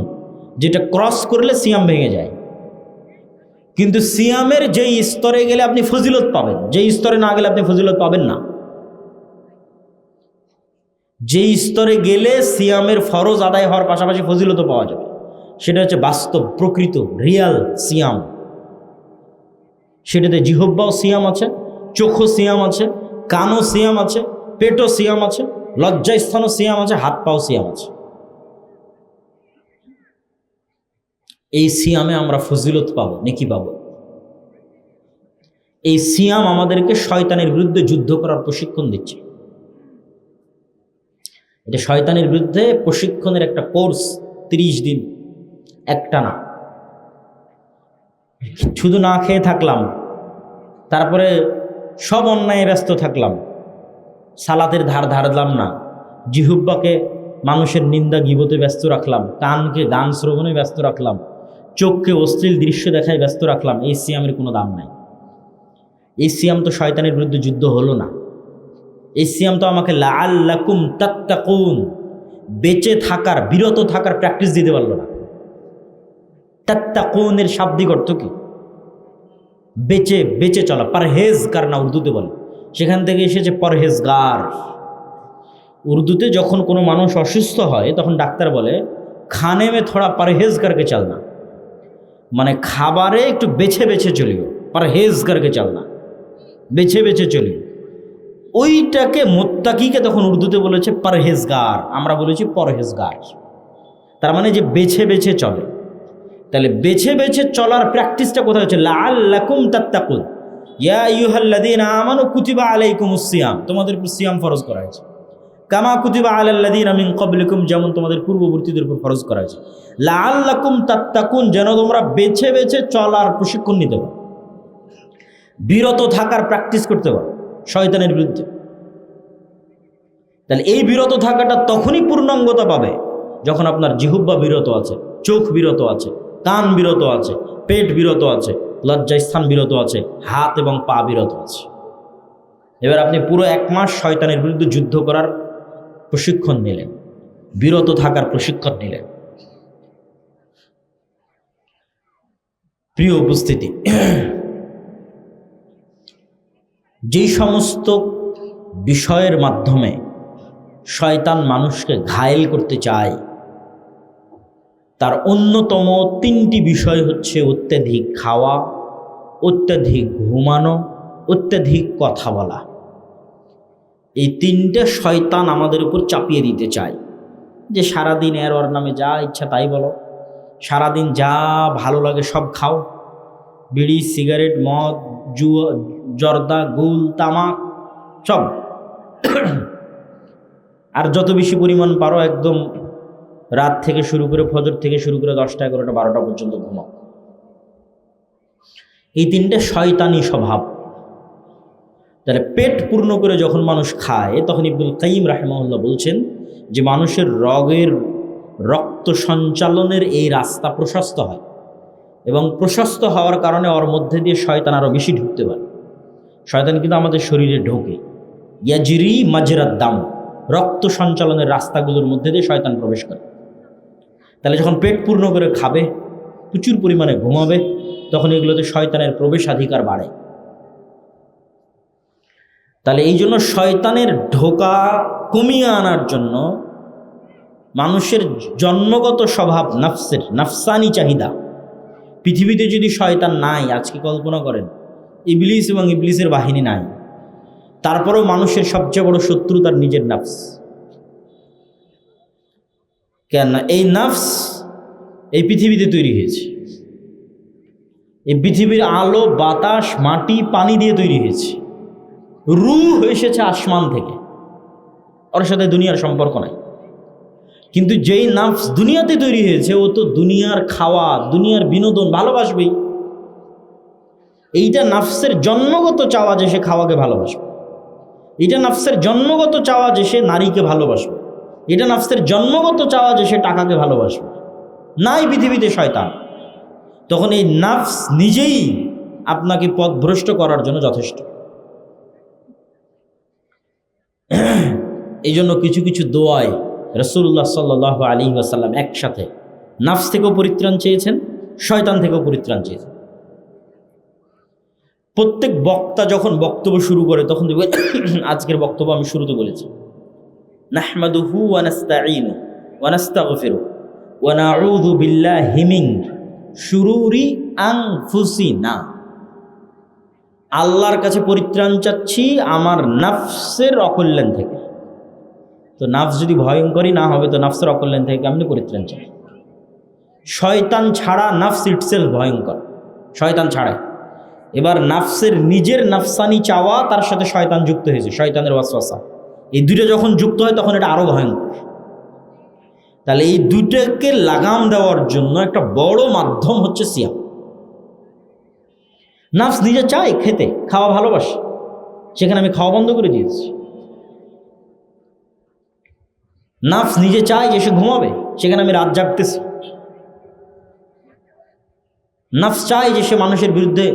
যেটা ক্রস করলে সিয়াম ভেঙে যায়। কিন্তু সিয়ামের যেই স্তরে গেলে আপনি ফজিলত পাবেন, যেই স্তরে না গেলে আপনি ফজিলত পাবেন না। যেই স্তরে গেলে সিয়ামের ফরজ আদায় হওয়ার পাশাপাশি ফজিলতও পাওয়া যাবে, সেটা হচ্ছে বাস্তব, প্রকৃত, রিয়াল সিয়াম। সেটাতে জিহব্বাও সিয়াম আছে, চোখও সিয়াম আছে, কানও সিয়াম আছে, পেটও সিয়াম আছে, লজ্জাস্থানও সিয়াম আছে, হাত পাও সিয়াম আছে। এই সিয়ামে আমরা ফজিলত পাবো, নেকি পাবো। এই সিয়াম আমাদেরকে শয়তানের বিরুদ্ধে যুদ্ধ করার প্রশিক্ষণ দিচ্ছে। এটা শয়তানের বিরুদ্ধে প্রশিক্ষণের একটা কোর্স, 30 দিন একটানা। শুধু না খেয়ে থাকলাম, তারপরে সব অন্যায়ে ব্যস্ত থাকলাম, সালাতের ধার ধারলাম না, জিহুব্বাকে মানুষের নিন্দা গীবতে ব্যস্ত রাখলাম, কানকে গান শ্রবণে ব্যস্ত রাখলাম, চোখকে অশ্লীল দৃশ্য দেখায় ব্যস্ত রাখলাম। এই সিয়ামের কোনো দাম নাই। এই সিয়াম তো শয়তানের বিরুদ্ধে যুদ্ধ হলো না। এই সিয়াম তো আমাকে লাআল্লাকুম তাত্তাকুন, বেঁচে থাকার, বিরত থাকার প্র্যাকটিস দিতে পারলো না। তাত্তাকুনের শাব্দিক অর্থ কি? বেঁচে বেঁচে চলা, পারহেজগার না উর্দুতে বলে, সেখান থেকে এসেছে পরহেজগার। উর্দুতে যখন কোনো মানুষ অসুস্থ হয় তখন ডাক্তার বলে খানে মে থোড়া পরহেজগারকে চলনা, মানে খাবারে একটু বেছে বেছে চলিও, পরহেজগারকে চলনা, বেছে বেছে চলিও। ওইটাকে মুত্তাকিকে তখন উর্দুতে বলেছে পরহেজগার, আমরা বলেছি পরহেজগার। তার মানে যে বেছে বেছে চলে। তাহলে বেছে বেছে চলার প্র্যাকটিসটা কোথায় হচ্ছে? লাআল্লাকুম তাত্তাকুন, ইয়া আইয়ুহাল্লাযীনা আমানু কুতিবা আলাইকুমুস সিয়াম, তোমাদের উপর সিয়াম ফরজ করা হয়েছে। কামা কুতিবা আলাল্লাযীনা মিন ক্বাবলিকুম, যেমন তোমাদের পূর্ববর্তীদের উপর ফরজ করা হয়েছে। লাআল্লাকুম তাত্তাকুন, যেন তোমরা বেছে বেছে চলার প্রশিক্ষণ নিতে পারো, বিরত থাকার প্র্যাকটিস করতে পারো শয়তানের বিরুদ্ধে। তাহলে এই বিরত থাকাটা তখনই পূর্ণাঙ্গতা পাবে যখন আপনার জিহুব্বা বিরত আছে, চোখ বিরত আছে, কান বিরত আছে, পেট বিরত আছে, লজ্জাস্থান বিরত আছে, হাত এবং পা বিরত আছে। এবার আপনি পুরো 1 মাস শয়তানের বিরুদ্ধে যুদ্ধ করার প্রশিক্ষণ নিলেন, বিরত থাকার প্রশিক্ষণ নিলেন। প্রিয় উপস্থিতি, যেই সমস্ত বিষয়ের মাধ্যমে শয়তান মানুষকে ঘায়েল করতে চায় তার অন্যতম 3টি বিষয় হচ্ছে অত্যাধিক খাওয়া, অত্যাধিক ঘুমানো, অত্যাধিক কথা বলা। এই 3টে শয়তান আমাদের উপর চাপিয়ে দিতে চায় যে সারাদিন এর ওর নামে যা ইচ্ছা তাই বলো, সারাদিন যা ভালো লাগে সব খাও, বিড়ি, সিগারেট, মদ, জুয়া, জর্দা, গুল, তামাক সব, আর যত বেশি পরিমাণ পারো একদম রাত থেকে শুরু করে, ফজর থেকে শুরু করে 10টা, 11টা, 12টা পর্যন্ত ঘুমাও। এই 3টে শয়তানি স্বভাব। তাহলে পেট পূর্ণ করে যখন মানুষ খায় তখন ইবনুল কাইয়িম রাহিমাহুল্লাহ বলছেন যে মানুষের রক্ত সঞ্চালনের এই রাস্তা প্রশস্ত হয়, এবং প্রশস্ত হওয়ার কারণে ওর মধ্যে দিয়ে শয়তান আরও বেশি ঢুকতে পারে। শয়তান কিন্তু আমাদের শরীরে ঢোকে, ইয়াজরি মাজরাদ দাম, রক্ত সঞ্চালনের রাস্তাগুলোর মধ্যে দিয়ে শয়তান প্রবেশ করে। তাহলে যখন পেট পূর্ণ করে খাবে, প্রচুর পরিমাণে ঘুমাবে, তখন এগুলোতে শয়তানের প্রবেশাধিকার বাড়ে। তাহলে এই জন্য শয়তানের ঢোকা কমিয়ে আনার জন্য মানুষের জন্মগত স্বভাব, নাফসানি চাহিদা, পৃথিবীতে যদি শয়তান নাই, আজকে কল্পনা করেন ইবলিস এবং ইবলিসের বাহিনী নাই, তারপরেও মানুষের সবচেয়ে বড় শত্রু তার নিজের নাফস। কেন? এই নাফস এই পৃথিবীতে তৈরি হয়েছে, এই পৃথিবীর আলো, বাতাস, মাটি, পানি দিয়ে তৈরি হয়েছে। রূহ এসেছে আসমান থেকে, ওর সাথে দুনিয়ার সম্পর্ক নাই। কিন্তু যেই নাফস দুনিয়াতে তৈরি হয়েছে, ও তো দুনিয়ার খাওয়া, দুনিয়ার বিনোদন ভালোবাসবেই। এইটা নাফসের জন্মগত চাওয়া যে সে খাওয়াকে ভালোবাসবে, এটা নাফসের জন্মগত চাওয়া যে সে নারীকে ভালোবাসবে, এটা নাফসের জন্মগত চাওয়া যে সে টাকাকে ভালোবাসবে। নাই পৃথিবীতে শয়তান, তখন এই নাফস নিজেই আপনাকে পথভ্রষ্ট করার জন্য যথেষ্ট। এই জন্য কিছু কিছু দোয়ায় রাসূলুল্লাহ সাল্লাল্লাহু আলাইহি ওয়াসাল্লাম একসাথে নাফস থেকেও পরিত্রাণ চেয়েছেন, শয়তান থেকেও পরিত্রাণ চেয়েছেন। প্রত্যেক বক্তা যখন বক্তব্য শুরু করে তখন দেখবেন, আজকের বক্তব্য আমি শুরুতে বলেছি, নাহমাদুহু ওয়া নাস্তাঈনুহু ওয়া নাস্তাগফিরুহু ওয়া নাউযু বিল্লাহি মিন শুরুরি আনফুসিনা। আল্লাহর কাছে পরিত্রাণ চাচ্ছি আমার নাফসের অকল্যাণ থেকে। তো নাফস যদি ভয়ঙ্করই না হবে তো নাফসের অকল্যাণ থেকে কেমনি পরিত্রাণ চাই? শয়তান ছাড়া নাফস ইটসেলফ ভয়ঙ্কর, শয়তান ছাড়াই। এবার নাফসের নিজের নাফসানি চাওয়া, তার সাথে শয়তান যুক্ত হয়েছে, শয়তানের ওয়াসওয়াসা, এই দুটো যখন যুক্ত হয় তখন এটা আরো ভয়ঙ্কর। তাহলে এই দুটাকে লাগাম দেওয়ার জন্য একটা বড় মাধ্যম হচ্ছে সিয়াম। নাফস নিজে চায় খেতে, খাওয়া ভালোবাসে, সেখানে আমি খাওয়া বন্ধ করে দিয়েছি। নাফস নিজে চায় যে সে ঘুমাবে, সেখানে আমি রাত জাগতেছি। নাফস চায় যে সে মানুষের বিরুদ্ধে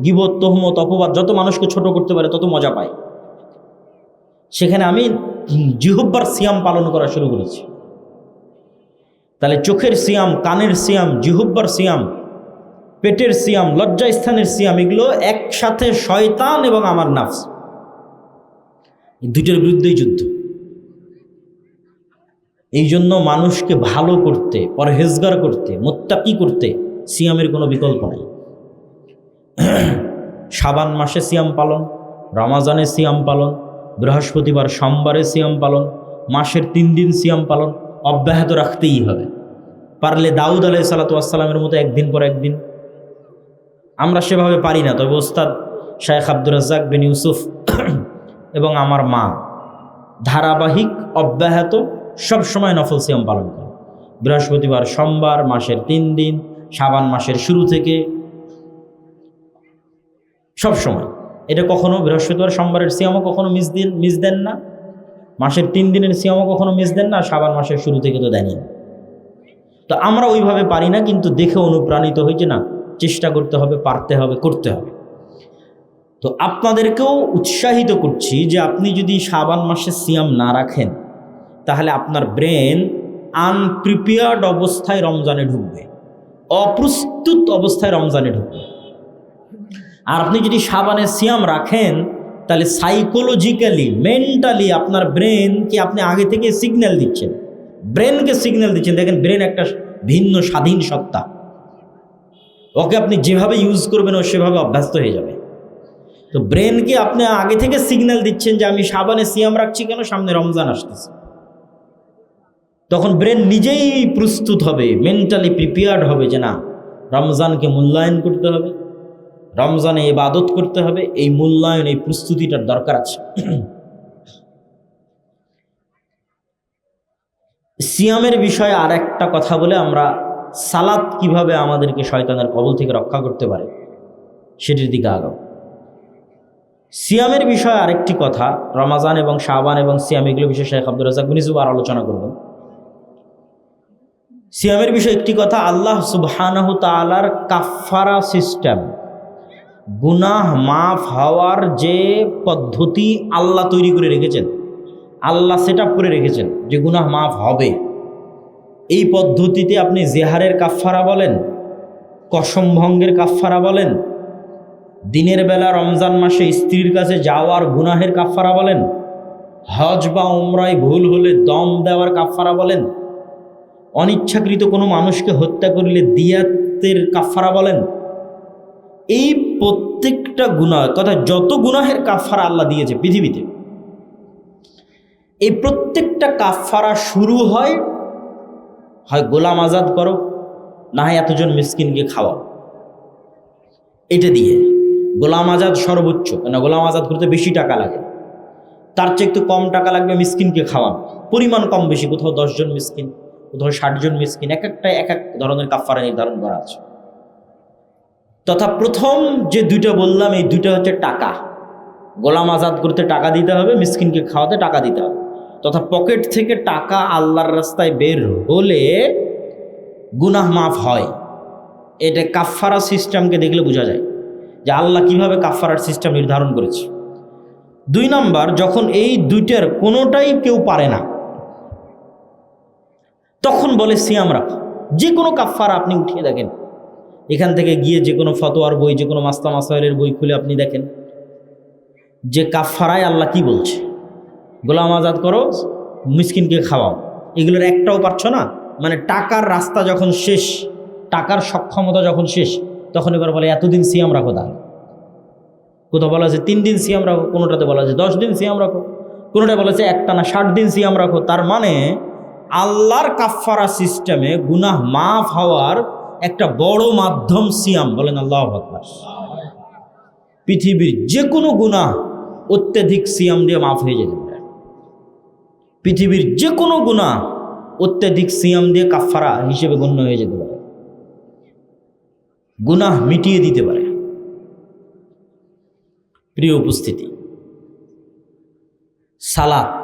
গীবত, তহমত, অপবাদ, যত মানুষকে ছোট করতে পারে তত মজা পায়, সেখানে আমি জিহ্বার সিয়াম পালন করা শুরু করেছি। তাহলে চোখের সিয়াম, কানের সিয়াম, জিহ্বার সিয়াম, পেটের সিয়াম, লজ্জা স্থানের সিয়াম, এগুলো একসাথে শয়তান এবং আমার নাফস, এই দুটোর বিরুদ্ধেই যুদ্ধ। এই জন্য মানুষকে ভালো করতে, পরহেজগার করতে, মুত্তাকি করতে সিয়ামের কোনো বিকল্প নেই। শাবান মাসে সিয়াম পালন, রমাজানে সিয়াম পালন, বৃহস্পতিবার সোমবারে সিয়াম পালন, মাসের 3 দিন সিয়াম পালন অব্যাহত রাখতেই হবে। পারলে দাউদ আলাইহিস সালাতু ওয়াস সালামের মতো একদিন পর একদিন। আমরা সেভাবে পারি না, তবে ওস্তাদ শায়েখ আব্দুর রাজ্জাক বিন ইউসুফ এবং আমার মা ধারাবাহিক অব্যাহত সবসময় নফল সিয়াম পালন করে। বৃহস্পতিবার সোমবার, মাসের 3 দিন, শাবান মাসের শুরু থেকে সব সময়। এটা কখনো বৃহস্পতিবার সোমবারের সিয়ামও কখনো মিস দেন না, মাসের 3 দিনের সিয়ামও কখনো মিস দেন না, শাবান মাসের শুরু থেকে তো দেনই। তো আমরা ওইভাবে পারি না, কিন্তু দেখে অনুপ্রাণিত হই যে না, চেষ্টা করতে হবে, পারতে হবে, করতে হবে। তো আপনাদেরকেও উৎসাহিত করছি যে আপনি যদি শাবান মাসে সিয়াম না রাখেন তাহলে আপনার ব্রেন আনপ্রিপেয়ার্ড অবস্থায় রমজানে ঢুকবে, অপ্রস্তুত অবস্থায় রমজানে ঢুকবে। আর আপনি যদি শাবানে সিয়াম রাখেন তাহলে সাইকোলজিক্যালি, মেন্টালি আপনার ব্রেনকে আপনি আগে থেকে সিগন্যাল দিচ্ছেন, ব্রেনকে সিগন্যাল দিচ্ছেন। দেখেন, ব্রেন একটা ভিন্ন স্বাধীন সত্তা, ওকে আপনি যেভাবে ইউজ করবেন ও সেভাবে অভ্যস্ত হয়ে যাবে। তো ব্রেনকে আপনি আগে থেকে সিগন্যাল দিচ্ছেন যে আমি শাবানে সিয়াম রাখছি কেন, সামনে রমজান আসতেছে। তখন ব্রেন নিজেই প্রস্তুত হবে, মেন্টালি প্রিপেয়ার্ড হবে যে না, রমজানকে মূল্যায়ন করতে হবে, রমজানে ইবাদত করতে হবে, এই মূল্যায়ন, এই প্রস্তুতিটার দরকার আছে। সিয়ামের বিষয়ে আর একটা কথা বলে আমরা সালাত কিভাবে আমাদেরকে শয়তানের কবল থেকে রক্ষা করতে পারে সেটির দিকে আগাও। সিয়ামের বিষয়ে আরেকটি কথা, রমাজান এবং শাবান এবং সিয়াম, এগুলো বিষয়ে শেখ আব্দুর রাজ্জাক বিন ইউসুফ আর আলোচনা করবেন। সিয়ামের বিষয়ে একটি কথা, আল্লাহ সুবহানাহু তাআলার কাফারা সিস্টেম, গুনাহ মাফ হওয়ার যে পদ্ধতি আল্লাহ তৈরি করে রেখেছেন, আল্লাহ সেট আপ করে রেখেছেন যে গুনাহ মাফ হবে। এই পদ্ধতিতে আপনি জেহারের কাফারা বলেন, কসম ভঙ্গের কাফারা বলেন, দিনের বেলা রমজান মাসে স্ত্রীর কাছে যাওয়ার গুনাহের কাফারা বলেন, হজ বা উমরায় ভুল হলে দম দেওয়ার কাফারা বলেন, অনিচ্ছাকৃত কোনো মানুষকে হত্যা করলে দিয়াতের কাফারা বলেন, এই প্রত্যেকটা গুনাহ, কথা যত গুনাহের কাফারা আল্লাহ দিয়েছে পৃথিবীতে, এই প্রত্যেকটা কাফারা শুরু হয় গোলাম আজাদ করো, না হয় এতজন মিসকিনকে খাওয়াও। এটা দিয়ে গোলাম আজাদ সর্বোচ্চ, কেন গোলাম আজাদ করতে বেশি টাকা লাগে, তার চেয়ে একটু কম টাকা লাগবে মিসকিনকে খাওয়ান, পরিমাণ কম বেশি, কোথাও 10 জন মিসকিন, কোথাও 60 জন মিসকিন, এক একটা এক এক ধরনের কাফারা নির্ধারণ করা আছে। তথা প্রথম যে দুইটা বললাম, এই দুইটা হচ্ছে টাকা, গোলাম আজাদ করতে টাকা দিতে হবে, মিসকিনকে খাওয়াতে টাকা দিতে হবে। তথা পকেট থেকে টাকা আল্লাহর রাস্তায় বের হলে গুনাহ মাফ হয়। এটা কাফারা সিস্টেমকে দেখলে বোঝা যায় যে আল্লাহ কিভাবে কাফারার সিস্টেম নির্ধারণ করেছে। 2 নাম্বার, যখন এই দুইটার কোনোটাই কেউ পারে না তখন বলে সিয়াম রাখো। যে কোনো কাফারা আপনি উঠিয়ে দেখেন, এখান থেকে গিয়ে যে কোনো ফতোয়ার বই, যে কোনো মাস্তা মাসাইলের বই খুলে আপনি দেখেন, যে কাফারায় আল্লাহ কি বলছে, গোলাম আজাদ করো, মিসকিনকে খাওয়াও, এগুলোর একটাও পারছো না। মানে টাকার রাস্তা যখন শেষ, টাকার সক্ষমতা যখন শেষ, তখন এবার বলে এতদিন সিয়াম রাখো। তাহলে কোথাও বলা আছে 3 দিন সিয়াম রাখো, কোনোটাতে বলা আছে 10 দিন সিয়াম রাখো, কোনোটা বলেছে একটানা 60 দিন সিয়াম রাখো। তার মানে আল্লাহর কাফফারা সিস্টেমে গুনাহ মাফ হওয়ার একটা বড় মাধ্যম সিয়াম। বলেন আল্লাহু আকবার। পৃথিবীর যে কোনো গুনাহ অত্যধিক সিয়াম দিয়ে মাফ হয়ে যেতে পারে। পৃথিবীর যে কোনো গুনাহ অত্যধিক সিয়াম দিয়ে কাফফারা হিসেবে গণ্য হয়ে যেতে পারে, গুনাহ মিটিয়ে দিতে পারে। প্রিয় উপস্থিতি, সালাত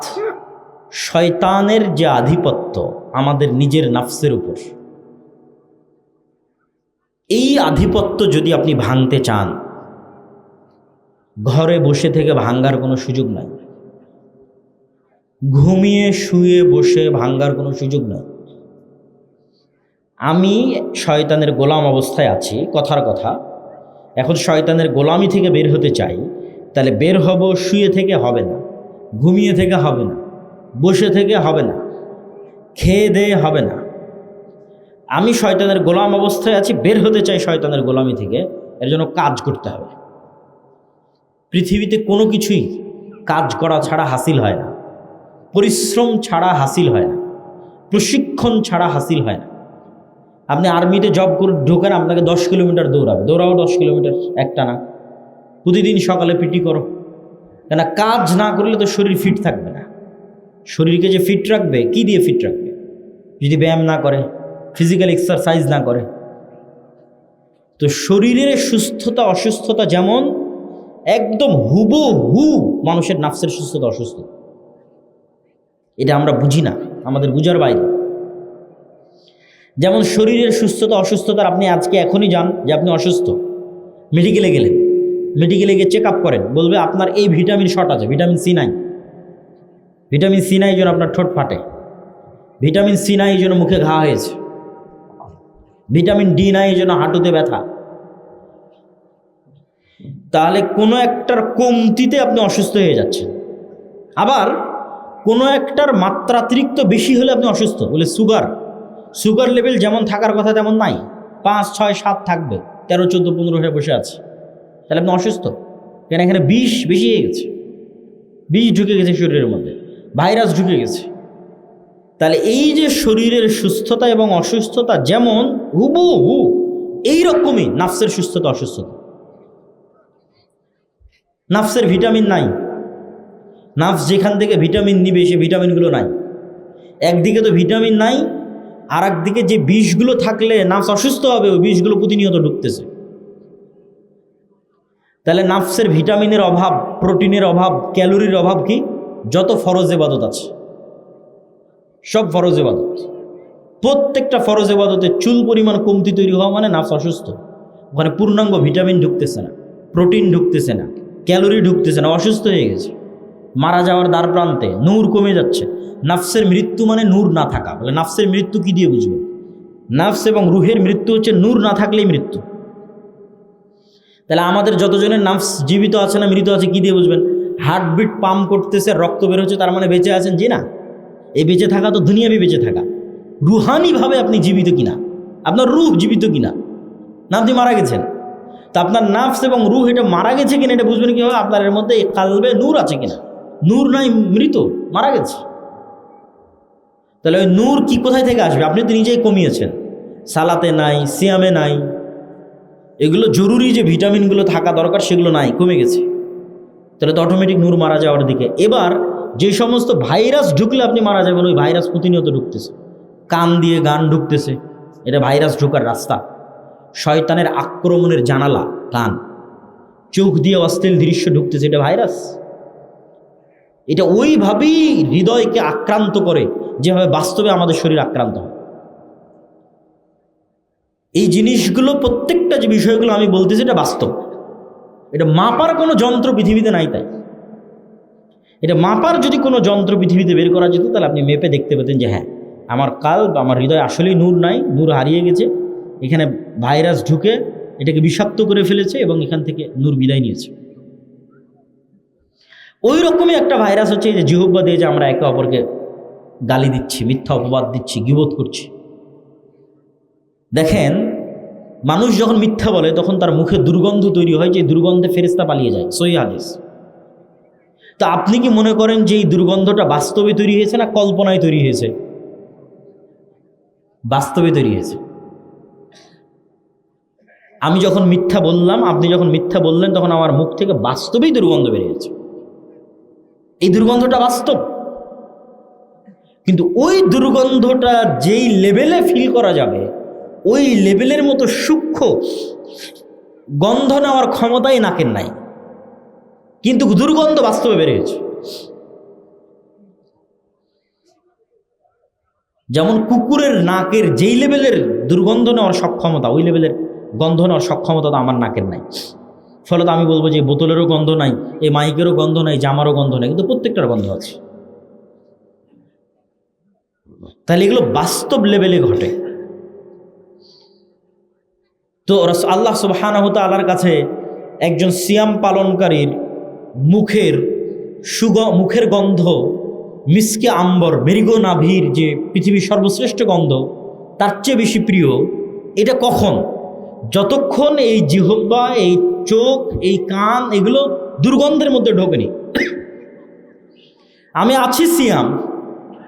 শয়তানের যে আধিপত্য আমাদের নিজের নাফসের উপর, এই আধিপত্য যদি আপনি ভাঙতে চান, ঘরে বসে থেকে ভাঙ্গার কোনো সুযোগ নাই, ঘুমিয়ে শুয়ে বসে ভাঙ্গার কোনো সুযোগ নাই। আমি শয়তানের গোলাম অবস্থায় আছি, কথার কথা। এখন শয়তানের গোলামি থেকে বের হতে চাই, তাহলে বের হব শুয়ে থেকে হবে না, ঘুমিয়ে থেকে হবে না, বসে থেকে হবে না, খেয়ে দেয়ে হবে না। আমি শয়তানের গোলাম অবস্থায় আছি, বের হতে চাই শয়তানের গোলামি থেকে, এর জন্য কাজ করতে হবে। পৃথিবীতে কোনো কিছুই কাজ করা ছাড়া হাসিল হয় না, পরিশ্রম ছাড়া হাসিল হয় না, প্রশিক্ষণ ছাড়া হাসিল হয় না। আপনি আর্মিতে জব করে ঢোকেন, আপনাকে 10 কিলোমিটার দৌড়াবে, দৌড়াও 10 কিলোমিটার একটানা, প্রতিদিন সকালে পিটি করো। কেন? কাজ না করলে তো শরীর ফিট থাকবে না। শরীরকে যে ফিট রাখবে, কি দিয়ে ফিট রাখবে? যদি ব্যায়াম না করে, ফিজিক্যাল এক্সারসাইজ না করে। তো শরীরের সুস্থতা অসুস্থতা যেমন একদম হুবহু মানুষের নাফসের সুস্থতা অসুস্থ, এটা আমরা বুঝি না, আমাদের বুঝার বাইরে। যেমন শরীরের সুস্থতা অসুস্থতার, আপনি আজকে এখনই যান যে আপনি অসুস্থ, মেডিকেলে গেলেন, মেডিকেলে গিয়ে চেক আপ করেন, বলবে আপনার এই ভিটামিন শর্ট আছে, ভিটামিন সি নাই। ভিটামিন সি নাই, এই জন্য আপনার ঠোঁট ফাটে। ভিটামিন সি নাই, এই জন্য মুখে ঘা হয়েছে। ভিটামিন ডি নাই, এই জন্য হাঁটুতে ব্যথা। তাহলে কোনো একটার কমতিতে আপনি অসুস্থ হয়ে যাচ্ছেন। আবার কোনো একটার মাত্রাতিরিক্ত বেশি হলে আপনি অসুস্থ। বলে সুগার লেভেল যেমন থাকার কথা তেমন নাই, 5, 6, 7 থাকবে, 13, 14, 15 হয়ে বসে আছে, তাহলে আপনি অসুস্থ। কেন? এখানে বিষ বেশি হয়ে গেছে, বিষ ঢুকে গেছে শরীরের মধ্যে, ভাইরাস ঢুকে গেছে। তাহলে এই যে শরীরের সুস্থতা এবং অসুস্থতা যেমন হুবহু, এইরকমই নাফসের সুস্থতা অসুস্থতা। নাফসের ভিটামিন নাই, নাফস যেখান থেকে ভিটামিন নিবে সে ভিটামিনগুলো নাই। একদিকে তো ভিটামিন নাই, আর একদিকে যে বিষগুলো থাকলে নাফস অসুস্থ হবে, ওই বিষগুলো প্রতিনিয়ত ঢুকতেছে। তাহলে নাফসের ভিটামিনের অভাব, প্রোটিনের অভাব, ক্যালোরির অভাব কি? যত ফরজ ইবাদত আছে সব ফরজ ইবাদত, প্রত্যেকটা ফরজ ইবাদতে চুল পরিমাণ কমতি তৈরি হওয়া মানে নাফস অসুস্থ। ওখানে পূর্ণাঙ্গ ভিটামিন ঢুকতেছে না, প্রোটিন ঢুকতেছে না, ক্যালোরি ঢুকতেছে না, অসুস্থ হয়ে গেছে, মারা যাওয়ার দ্বার প্রান্তে, নূর কমে যাচ্ছে। নাফসের মৃত্যু মানে নূর না থাকা। বলে নাফসের মৃত্যু কি দিয়ে বুঝবে? নাফস এবং রুহের মৃত্যু হচ্ছে নূর না থাকলেই মৃত্যু। তাহলে আমাদের যতজনের নাফস জীবিত আছে না মৃত আছে কি দিয়ে বুঝবেন? হার্টবিট পাম্প করতেছে, রক্ত বের হচ্ছে, তার মানে বেঁচে আছেন। জি না, এই বেঁচে থাকা তো দুনিয়াবি বেঁচে থাকা। রুহানিভাবে আপনি জীবিত কিনা, আপনার রুহ জীবিত কিনা, না আপনি মারা গেছেন। তা আপনার নাফস এবং রুহ এটা মারা গেছে কিনা এটা বুঝবেন কীভাবে? আপনার এর মধ্যে কালবে নূর আছে কিনা। নূর নাই, মৃত, মারা গেছে। তাহলে ওই নূর কি কোথায় থেকে আসবে? আপনি তো নিজেই কমিয়েছেন, সালাতে নাই, সিয়ামে নাই, এগুলো জরুরি যে ভিটামিনগুলো থাকা দরকার সেগুলো নাই, কমে গেছে। তাহলে তো অটোমেটিক নূর মারা যাওয়ার দিকে। এবার যে সমস্ত ভাইরাস ঢুকলে আপনি মারা যাবেন, ওই ভাইরাস প্রতিনিয়ত ঢুকতেছে, কান দিয়ে গান ঢুকতেছে, এটা ভাইরাস ঢোকার রাস্তা। শয়তানের আক্রমণের জানালা কান, চোখ দিয়ে অশ্লীল দৃশ্য ঢুকতেছে, এটা ভাইরাস। এটা ওইভাবেই হৃদয়কে আক্রান্ত করে যেভাবে বাস্তবে আমাদের শরীর আক্রান্ত হয়। এই জিনিসগুলো, প্রত্যেকটা যে বিষয়গুলো আমি বলতেছি এটা বাস্তব। এটা মাপার কোনো যন্ত্র পৃথিবীতে নাই। তাই এটা মাপার যদি কোনো যন্ত্র পৃথিবীতে বের করা যেত, তাহলে আপনি মেপে দেখতে পেতেন যে হ্যাঁ, আমার কাল্ব, আমার হৃদয় আসলেই নূর নাই, নূর হারিয়ে গেছে, এখানে ভাইরাস ঢুকে এটাকে বিষাক্ত করে ফেলেছে এবং এখান থেকে নূর বিদায় নিয়েছে। ওই রকমই একটা ভাইরাস হচ্ছে এই যে জিহ্বা দিয়ে যে আমরা একে অপরকে গালি দিচ্ছি, মিথ্যা অপবাদ দিচ্ছি, গীবত করছি। দেখেন, মানুষ যখন মিথ্যা বলে তখন তার মুখে দুর্গন্ধ তৈরি হয়, যে দুর্গন্ধে ফেরেশতা পালিয়ে যায়, সহিহ হাদিস। তো আপনি কি মনে করেন যে এই দুর্গন্ধটা বাস্তবে তৈরি হয়েছে না কল্পনায় তৈরি হয়েছে? বাস্তবে তৈরি হয়েছে। আমি যখন মিথ্যা বললাম, আপনি যখন মিথ্যা বললেন, তখন আমার মুখ থেকে বাস্তবেই দুর্গন্ধ বেরিয়েছে। এই দুর্গন্ধটা বাস্তব। কিন্তু ওই দুর্গন্ধটা যেই লেভেলে ফিল করা যাবে, ওই লেভেলের মতো সূক্ষ্ম গন্ধ নেওয়ার ক্ষমতাই নাকের নাই, কিন্তু দুর্গন্ধ বাস্তবে বেরিয়েছে। যেমন কুকুরের নাকের যেই লেভেলের দুর্গন্ধ নেওয়ার সক্ষমতা, ওই লেভেলের গন্ধ নেওয়ার সক্ষমতা তো আমার নাকের নাই। ফলত আমি বলবো যে বোতলেরও গন্ধ নাই, এই মাইকেরও গন্ধ নাই, জামারও গন্ধ নাই, কিন্তু প্রত্যেকটার গন্ধ আছে। তাহলে এগুলো বাস্তব লেভেলে ঘটে। তো আল্লাহ সুবহানাহু ওয়া তাআলার কাছে একজন সিয়াম পালনকারীর মুখের গন্ধ মিসকে আম্বর, মেরিগো নাভির যে পৃথিবীর সর্বশ্রেষ্ঠ গন্ধ, তার চেয়ে বেশি প্রিয়। এটা কখন? যতক্ষণ এই জিহ্বা, এই চোখ, এই কান এগুলো দুর্গন্ধের মধ্যে ঢোকেনি। আমি আছি সিয়াম,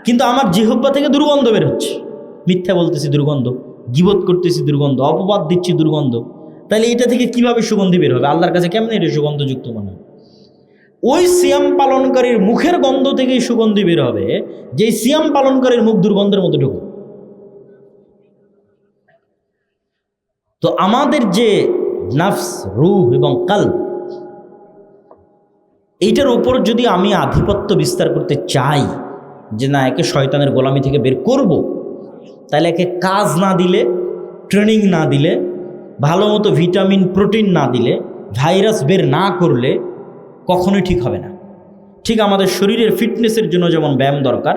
কিন্তু আমার জিহ্বা থেকে দুর্গন্ধ বের হচ্ছে, মিথ্যা বলতেছি দুর্গন্ধ, গীবত করতেছি দুর্গন্ধ, অপবাদ দিচ্ছি দুর্গন্ধ। তাহলে এটা থেকে কিভাবে সুগন্ধি বের হবে? আল্লাহর কাছে কেমন এটা সুগন্ধযুক্ত মনে হয়? ওই সিয়াম পালনকারীর মুখের গন্ধ থেকেই সুগন্ধি বের হবে, যে সিয়াম পালনকারীর মুখ দুর্গন্ধের মধ্যে ঢুকে। তো আমাদের যে নফস, রূহ এবং কলব, এইটার উপর যদি আমি আধিপত্য বিস্তার করতে চাই, যে না একে শয়তানের গোলামি থেকে বের করব, তাহলে একে কাজ না দিলে, ট্রেনিং না দিলে, ভালো মতো ভিটামিন প্রোটিন না দিলে, ভাইরাস বের না করলে কখনোই ঠিক হবে না। ঠিক আমাদের শরীরের ফিটনেসের জন্য যেমন ব্যায়াম দরকার,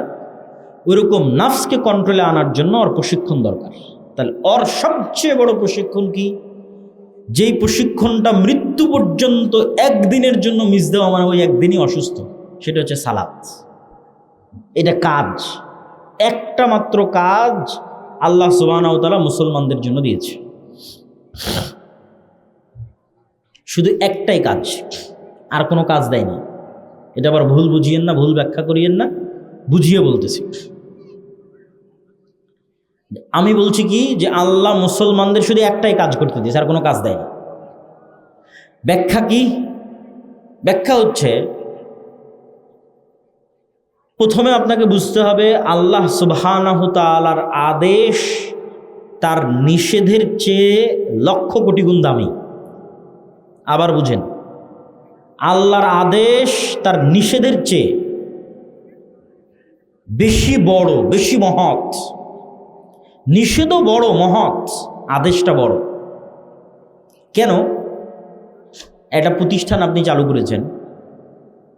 ওইরকম নফসকে কন্ট্রোলে আনার জন্য ওর প্রশিক্ষণ দরকার। তাহলে ওর সবচেয়ে বড় প্রশিক্ষণ কি? যেই প্রশিক্ষণটা মৃত্যু পর্যন্ত একদিনের জন্য মিস দেওয়া, মানে ওই একদিনই অসুস্থ, সেটা হচ্ছে সালাত। এটা কাজ, একটা মাত্র কাজ আল্লাহ সুবহানাহু ওয়া তাআলা মুসলমানদের জন্য দিয়েছে, শুধু একটাই কাজ, আর কোনো কাজ দেয়নি। এটা আবার ভুল বুঝিয়েন না, ভুল ব্যাখ্যা করিয়েন না, বুঝিয়ে বলতেছি। আমি বলছি কি, যে আল্লাহ মুসলমানদের শুধু একটাই কাজ করতে দিয়েছে, আর কোনো কাজ দেয়নি। ব্যাখ্যা কি? ব্যাখ্যা হচ্ছে, প্রথমে আপনাকে বুঝতে হবে আল্লাহ সুবহানাহু তাআলার আদেশ তার নিষেধের চেয়ে লক্ষ কোটি গুণ দামি। আবার বুঝেন, আল্লাহর আদেশ তার নিষেধের চেয়ে বেশি বড়, বেশি মহৎ। নিষেধও বড় মহৎ, আদেশটা বড়। কেন? একটা প্রতিষ্ঠান আপনি চালু করেছেন,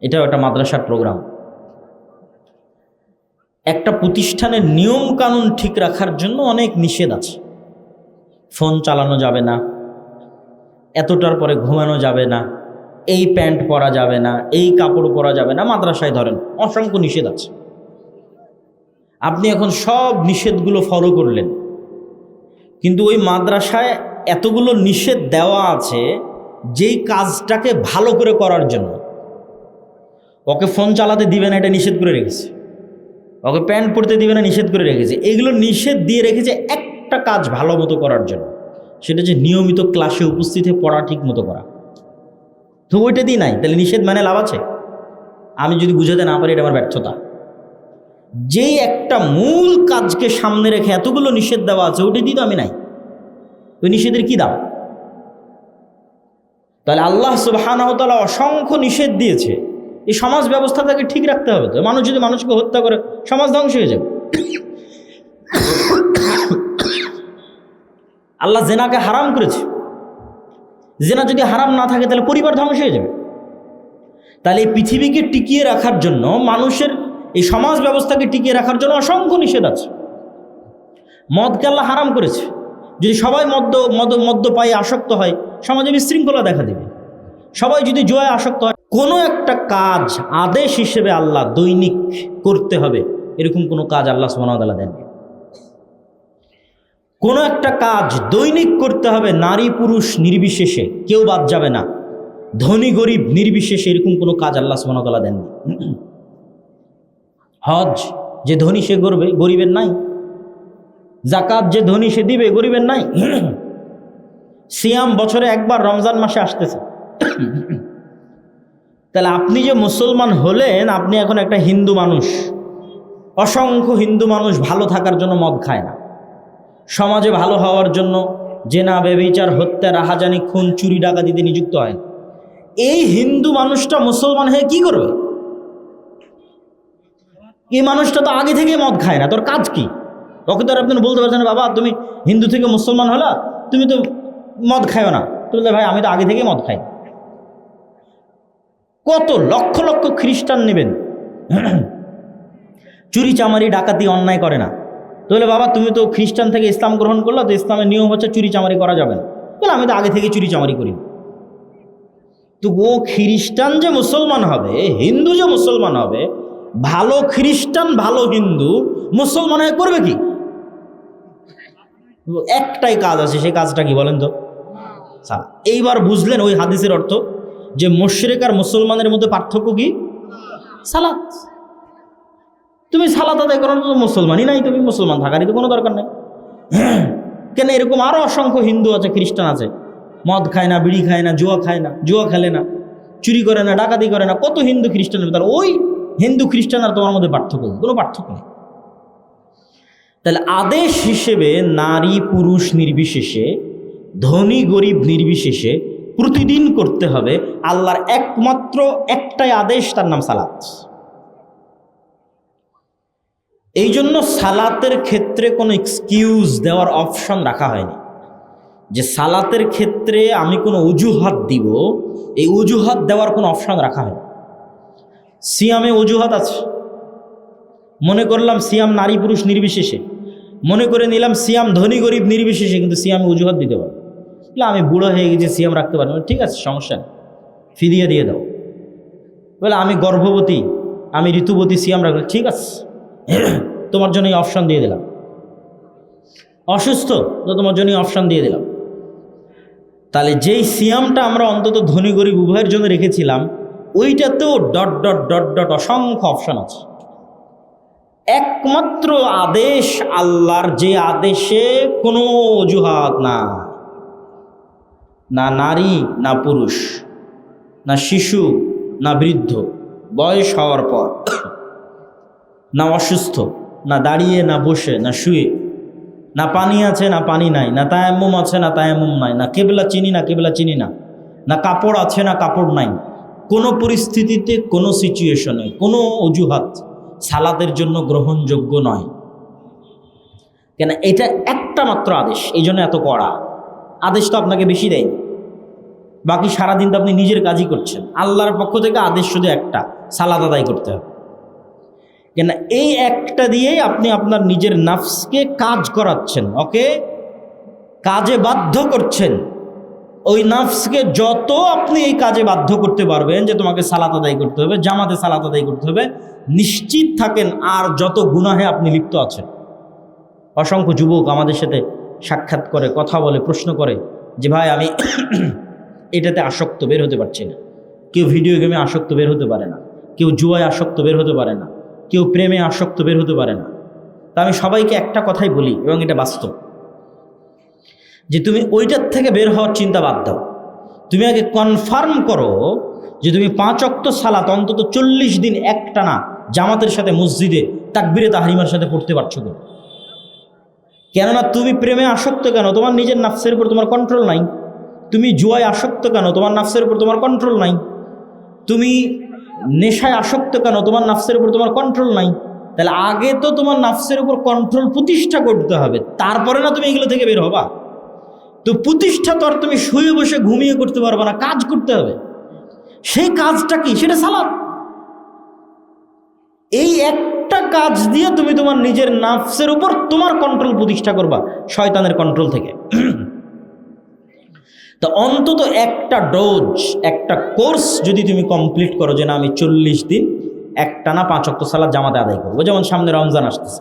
এটাও একটা মাদ্রাসার প্রোগ্রাম। একটা প্রতিষ্ঠানের নিয়ম কানুন ঠিক রাখার জন্য অনেক নিষেধ আছে। ফোন চালানো যাবে না, এতটার পরে ঘুমানো যাবে না, এই প্যান্ট পরা যাবে না, এই কাপড় পরা যাবে না, মাদ্রাসায় ধরেন অসংখ্য নিষেধ আছে। আপনি এখন সব নিষেধগুলো ফলো করলেন, কিন্তু ওই মাদ্রাসায় এতগুলো নিষেধ দেওয়া আছে যেই কাজটাকে ভালো করে করার জন্য। ওকে ফোন চালাতে দিবে না, এটা নিষেধ করে রেখেছে। ওকে প্যান্ট পরতে দিবে না, নিষেধ করে রেখেছে। এগুলো নিষেধ দিয়ে রেখেছে একটা কাজ ভালো মতো করার জন্য, সেটা যে নিয়মিত ক্লাসে উপস্থিত হয়ে পড়া ঠিক মতো করা। তো ওইটা দিয়ে নাই, তাহলে নিষেধ মানে লাভ আছে? আমি যদি বুঝাতে না পারি, এটা আমার ব্যর্থতা। যেই একটা মূল কাজকে সামনে রেখে এতগুলো নিষেধ দেওয়া আছে, ওইটা দিয়ে তো আমি নাই, ওই নিষেধের কি দাম? তাহলে আল্লাহ সুবহানাহু ওয়া তাআলা অসংখ্য নিষেধ দিয়েছে, এই সমাজ ব্যবস্থাটাকে ঠিক রাখতে হবে। তো মানুষ যদি মানুষকে হত্যা করে, সমাজ ধ্বংস হয়ে যাবে। আল্লাহ জেনাকে হারাম করেছে, জেনা যদি হারাম না থাকে তাহলে পরিবার ধ্বংস হয়ে যাবে। তাহলে এই পৃথিবীকে টিকিয়ে রাখার জন্য, মানুষের এই সমাজ ব্যবস্থাকে টিকিয়ে রাখার জন্য অসংখ্য নিষেধ আছে। মদকে আল্লাহ হারাম করেছে, যদি সবাই মদ্যপায়ে আসক্ত হয়, সমাজে বিশৃঙ্খলা দেখা দেবে। সবাই যদি জুয়ায় আসক্ত হয়, কোনো একটা কাজ আদেশ হিসেবে আল্লাহ দৈনিক করতে হবে, এরকম কোনো কাজ আল্লাহ সুবহানাহু ওয়া তাআলা দেননি। কোনো একটা কাজ দৈনিক করতে হবে, নারী পুরুষ নির্বিশেষে, কেউ বাদ যাবে না, ধনী গরিব নির্বিশেষে, এরকম কোনো কাজ আল্লাহ সুবহানাহু ওয়া তাআলা দেননি। হজ যে ধনী সে করবে, গরিবের নাই। জাকাত যে ধনী সে দিবে, গরিবের নাই। সিয়াম বছরে একবার রমজান মাসে আসতেছে। তাহলে আপনি যে মুসলমান হলেন, আপনি এখন একটা হিন্দু মানুষ। অসংখ্য হিন্দু মানুষ ভালো থাকার জন্য মদ খায় না, সমাজে ভালো হওয়ার জন্য জেনা ব্যভিচার হত্যা রাহাজানি খুন চুরি ডাকাতিতে নিযুক্ত হয়। এই হিন্দু মানুষটা মুসলমান হয়ে কি করবে? এই মানুষটা তো আগে থেকে মদ খায় না, তোর কাজ কি? ওকে তো আর আপনি বলতে পারছেন বাবা তুমি হিন্দু থেকে মুসলমান হলা, তুমি তো মদ খাও না। তুমি বললে ভাই আমি তো আগে থেকে মদ খাই। কত লক্ষ লক্ষ খ্রিস্টান নেবেন, চুরি চামারি ডাকাতি অন্যায় করে না। তাহলে বাবা তুমি তো খ্রিস্টান থেকে ইসলাম গ্রহণ করলো, তো ইসলামের নিয়ম হচ্ছে চুরি চামারি করা যাবে না। তাহলে আমি তো আগে থেকে চুরি চামারি করি। তো ও খ্রিস্টান যে মুসলমান হবে, হিন্দু যে মুসলমান হবে, ভালো খ্রিস্টান ভালো হিন্দু মুসলমান হয়ে করবে কি? একটাই কাজ আছে, সেই কাজটা কি বলেন তো? এইবার বুঝলেন ওই হাদিসের অর্থ, যে মুশরিক আর মুসলমানের মধ্যে পার্থক্য কি? সালাত। তুমি সালাত আদায় করার তো মুসলমানই নাই, তুমি মুসলমান থাকারই তো কোনো দরকার নেই। কেন এরকম আরো অসংখ্য হিন্দু আছে, খ্রিস্টান আছে, মদ খায় না, বিড়ি খায় না, জুয়া খায় না, জুয়া খেলে না, চুরি করে না, ডাকাতি করে না, কত হিন্দু খ্রিস্টানের ভিতরে। ওই হিন্দু খ্রিস্টান আর তোমার মধ্যে পার্থক্য, কোনো পার্থক্য নেই। তাহলে আদেশ হিসেবে নারী পুরুষ নির্বিশেষে, ধনী গরিব নির্বিশেষে প্রতিদিন করতে হবে আল্লাহর একমাত্র একটাই আদেশ, তার নাম সালাত। এই জন্য সালাতের ক্ষেত্রে কোনো এক্সকিউজ দেওয়ার অপশন রাখা হয়নি, যে সালাতের ক্ষেত্রে আমি কোনো অজুহাত দিব, এই অজুহাত দেওয়ার কোনো অপশন রাখা হয়নি। সিয়ামে অজুহাত আছে, মনে করলাম সিয়াম নারী পুরুষ নির্বিশেষে, মনে করে নিলাম সিয়াম ধনী গরিব নির্বিশেষে, কিন্তু সিয়ামে অজুহাত দিতে পারবো। আমি বুড়ো হয়ে গেছি, সিয়াম রাখতে পারবো, ঠিক আছে সমস্যা নেই, ফিরিয়ে দিয়ে দাও। বলে আমি গর্ভবতী, আমি ঋতুবতী, সিয়াম রাখবো, ঠিক আছে তোমার জন্য এই অপশান দিয়ে দিলাম। অসুস্থ তো তোমার জন্য অপশান দিয়ে দিলাম। তাহলে যেই সিয়ামটা আমরা অন্তত ধনী গরিব উভয়ের জন্য রেখেছিলাম, ওইটাতেও ডট ডট ডট ডট অসংখ্য অপশান আছে। একমাত্র আদেশ আল্লাহর, যে আদেশে কোনো অজুহাত না, না নারী না পুরুষ, না শিশু না বৃদ্ধ, বয়স হওয়ার পর, না অসুস্থ, না দাঁড়িয়ে না বসে না শুয়ে, না পানি আছে না পানি নাই, না তায়াম্মুম আছে না তায়াম্মুম নাই, না কেবলা চিনি না কেবলা চিনি না, না কাপড় আছে না কাপড় নাই, কোনো পরিস্থিতিতে কোনো সিচুয়েশনে কোনো অজুহাত সালাতের জন্য গ্রহণযোগ্য নয়। কেন? এটা একটা মাত্র আদেশ, এই জন্য এত কড়া আদেশ। তো আপনাকে বেশি দেয়, বাকি সারাদিন তো আপনি নিজের কাজই করছেন। আল্লাহর পক্ষ থেকে আদেশ শুধু একটা, সালাত আদায় করতে হবে। কেন? এই একটা দিয়েই আপনি আপনার নিজের নাফসকে কাজ করাচ্ছেন, ওকে কাজে বাধ্য করছেন। ওই নাফসকে যত আপনি এই কাজে বাধ্য করতে পারবেন যে তোমাকে সালাত আদায় করতে হবে, জামাতে সালাত আদায় করতে হবে, নিশ্চিত থাকেন আর যত গুনাহে আপনি লিপ্ত আছেন। অসংখ্য যুবক আমাদের সাথে সাক্ষাৎ করে, কথা বলে, প্রশ্ন করে যে ভাই আমি এটাতে আসক্ত, বের হতে পারছি না। কেউ ভিডিও গেমে আসক্ত, বের হতে পারে না। কেউ জুয়ায় আসক্ত, বের হতে পারে না। কেউ প্রেমে আসক্ত, বের হতে পারে না। তা আমি সবাইকে একটা কথাই বলি, এবং এটা বাস্তব, যে তুমি ওইটার থেকে বের হওয়ার চিন্তা বাদ দাও। তুমি আগে কনফার্ম করো যে তুমি 5 ওয়াক্ত সালাত অন্তত 40 দিন একটানা জামাতের সাথে মসজিদে তাকবীরে তাহরিমার সাথে পড়তে পারছো তো। কেননা তুমি প্রেমে আসক্ত কেন? তোমার নিজের নাফসের উপর তোমার কন্ট্রোল নাই। তুমি জুয়ায় আসক্ত কেন? তোমার নাফসের উপর তোমার কন্ট্রোল নাই। তুমি নেশায় আসক্ত কেন? তোমার নাফসের উপর তোমার কন্ট্রোল নাই। তাহলে আগে তো তোমার নাফসের উপর কন্ট্রোল প্রতিষ্ঠা করতে হবে, তারপরে না তুমি এগুলো থেকে বের হবা। তো প্রতিষ্ঠা তো আর তুমি শুয়ে বসে ঘুমিয়ে করতে পারবে না, কাজ করতে হবে। সেই কাজটা কি? সেটা সালাত। এই একটা কাজ দিয়ে তুমি তোমার নিজের নাফসের উপর তোমার কন্ট্রোল প্রতিষ্ঠা করবা শয়তানের কন্ট্রোল থেকে। তো অন্তত একটা ডোজ, একটা কোর্স যদি তুমি কমপ্লিট করো, যে না আমি 40 দিন একটানা 5 ওয়াক্ত সালাত জামাতে আদায় করবো। যেমন সামনে রমজান আসতেছে,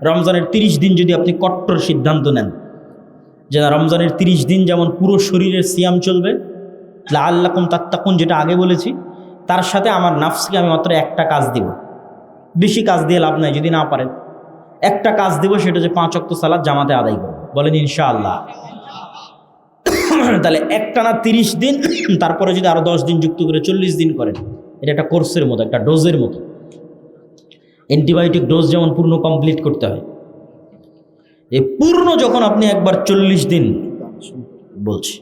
রমজানের 30 দিন যদি আপনি কট্টর সিদ্ধান্ত নেন যে না, রমজানের 30 দিন যেমন পুরো শরীরের সিয়াম চলবে, লাআল্লাকুম তাত্তাকুন যেটা আগে বলেছি, তার সাথে আমার নাফসকে আমি মাত্র একটা কাজ দিব, বেশি কাজ দিয়ে লাভ নাই, যদি না পারেন একটা কাজ দিব, সেটা হচ্ছে 5 ওয়াক্ত সালাত জামাতে আদায় করবো। বলেন ইনশাআল্লাহ। তাহলে একটানা 30 দিন, তারপরে যদি আরো 10 দিন যুক্ত করে 40 দিন করেন, এটা একটা কোর্সের মতো, একটা ডোজের মতো। অ্যান্টিবায়োটিক ডোজ যেমন পূর্ণ কমপ্লিট করতে হয়, এই পূর্ণ যখন আপনি একবার 40 দিন বলছি,